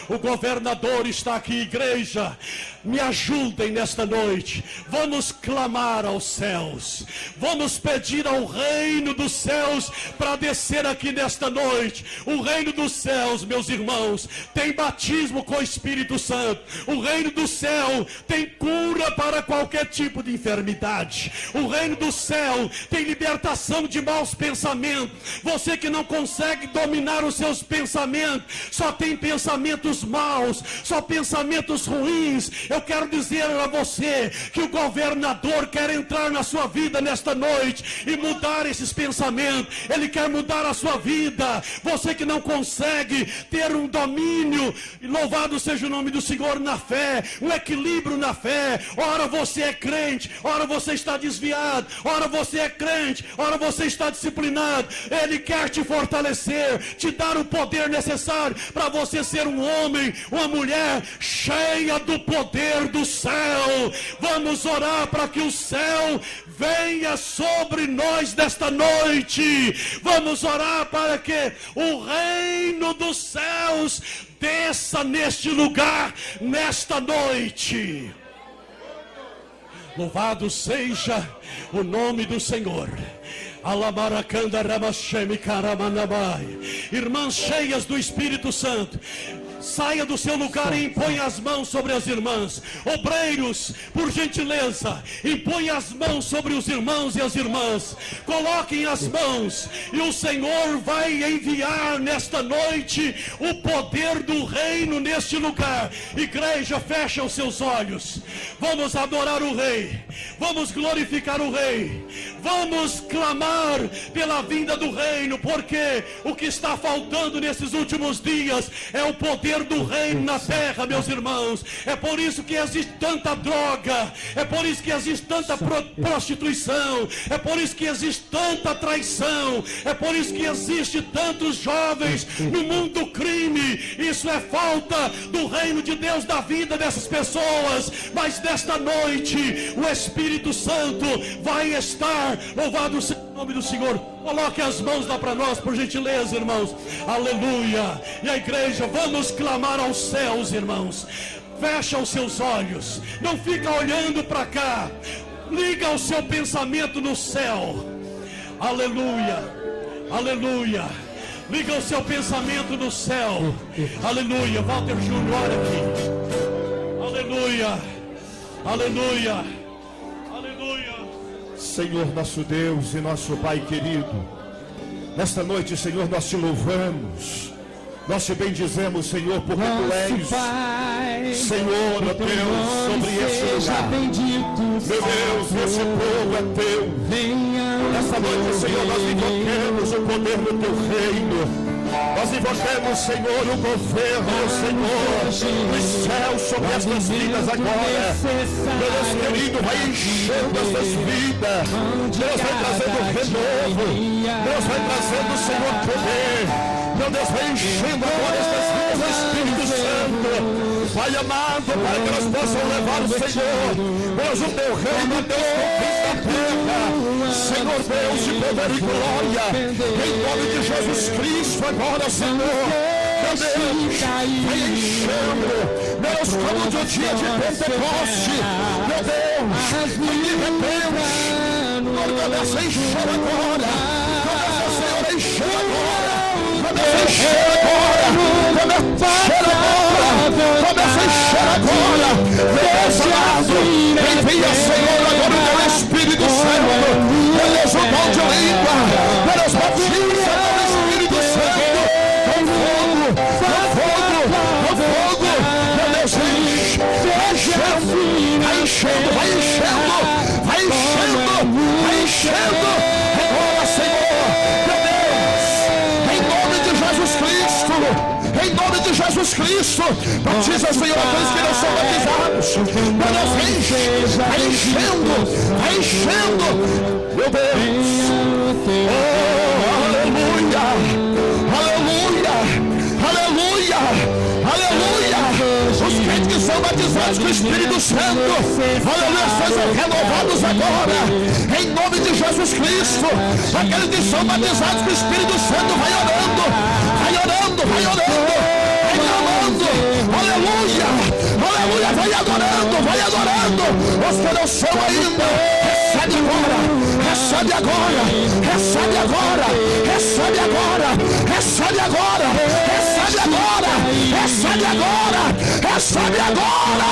O governador está aqui, igreja. Me ajudem nesta noite. Vamos clamar aos céus. Vamos pedir ao reino dos céus para descer aqui nesta noite. O reino dos céus, meus irmãos, tem batismo com o Espírito Santo. O reino do céu tem cura para qualquer tipo de enfermidade. O reino do céu tem libertação de maus pensamentos. Você que não consegue dominar os seus pensamentos, só tem pensamentos maus, só pensamentos ruins. Eu quero dizer a você que o governador quer entrar na sua vida nesta noite e mudar esses pensamentos. Ele quer mudar a sua vida. Você que não consegue ter um domínio, louvado seja o nome do Senhor, na fé, um equilíbrio na fé. Ora você é crente, ora você está desviado, ora você é crente, ora você está disciplinado. Ele quer te fortalecer, te dar o poder necessário para você ser um homem, uma mulher cheia do poder do céu. Vamos orar para que o céu venha sobre nós nesta noite. Vamos orar para que o reino dos céus desça neste lugar, nesta noite. Louvado seja o nome do Senhor. Irmãs cheias do Espírito Santo, saia do seu lugar e impõe as mãos sobre as irmãs. Obreiros, por gentileza, impõe as mãos sobre os irmãos e as irmãs. Coloquem as mãos e o Senhor vai enviar nesta noite o poder do reino neste lugar. Igreja, fecha os seus olhos. Vamos adorar o Rei. Vamos glorificar o Rei. Vamos clamar pela vinda do reino, porque o que está faltando nesses últimos dias é o poder do reino na terra, meus irmãos. É por isso que existe tanta droga, é por isso que existe tanta prostituição, é por isso que existe tanta traição, é por isso que existe tantos jovens no mundo do crime. Isso é falta do reino de Deus da vida dessas pessoas. Mas nesta noite o Espírito Santo vai estar, louvado seja o nome do Senhor. Coloque as mãos lá para nós, por gentileza, irmãos. Aleluia. E a igreja, vamos clamar aos céus, irmãos. Fecha os seus olhos, não fica olhando para cá. Liga o seu pensamento no céu. Aleluia, aleluia. Liga o seu pensamento no céu. Aleluia. Walter Júnior, olha aqui. Aleluia, aleluia, aleluia. Senhor nosso Deus e nosso Pai querido, nesta noite, Senhor, nós te louvamos, nós te bendizemos, Senhor, porque tu és Pai, Senhor, ó Deus, sobre esse lugar. Bendito, meu Deus, esse povo é teu. Nesta noite, Senhor, nós invocamos o poder do teu reino. Nós invocamos, Senhor, o governo, Senhor, dos céus sobre estas vidas agora. Meu Deus querido, vai enchendo estas vidas. Deus vai trazendo renovo. Deus vai trazendo, Senhor, poder. Meu Deus, vai enchendo agora estas vidas do Espírito Santo. Pai amado, para que nós possam levar o Senhor. Deus, o teu reino, Deus, conquista a terra. Senhor Deus de poder e glória, em nome de Jesus Cristo agora, Senhor. Meu Deus, vai enchendo, meu Deus, como no dia de Pentecoste. Meu Deus, de repente, começa a encher agora. Começa, Senhor, a encher agora. Começa a encher agora. Começa a encher agora. Começa a encher agora. Deus amado, envia, Senhor, agora o teu Espírito Santo. Meu Deus, o dom de língua. Meu Deus, batiza pelo Espírito Santo. Com fogo, com fogo, com fogo. Meu Deus, enche, enchendo, enchendo, vai enchendo, vai enchendo, vai enchendo. Agora, Senhor, meu Deus, em nome de Jesus Cristo, em nome de Jesus Cristo, batiza, Senhor, aqueles que não são batizados. Meu Deus, vai enchendo, vai enchendo, meu Deus. Oh, aleluia, aleluia, aleluia, aleluia. Os crentes que são batizados com o Espírito Santo, aleluia, sejam renovados agora, em nome de Jesus Cristo. Aqueles que são batizados com o Espírito Santo, vai orando, vai orando, vai orando, vai clamando, aleluia, aleluia, vai adorando. Os que não são ainda, recebe agora, recebe agora, recebe agora, recebe agora, recebe agora, recebe agora, recebe agora, recebe agora.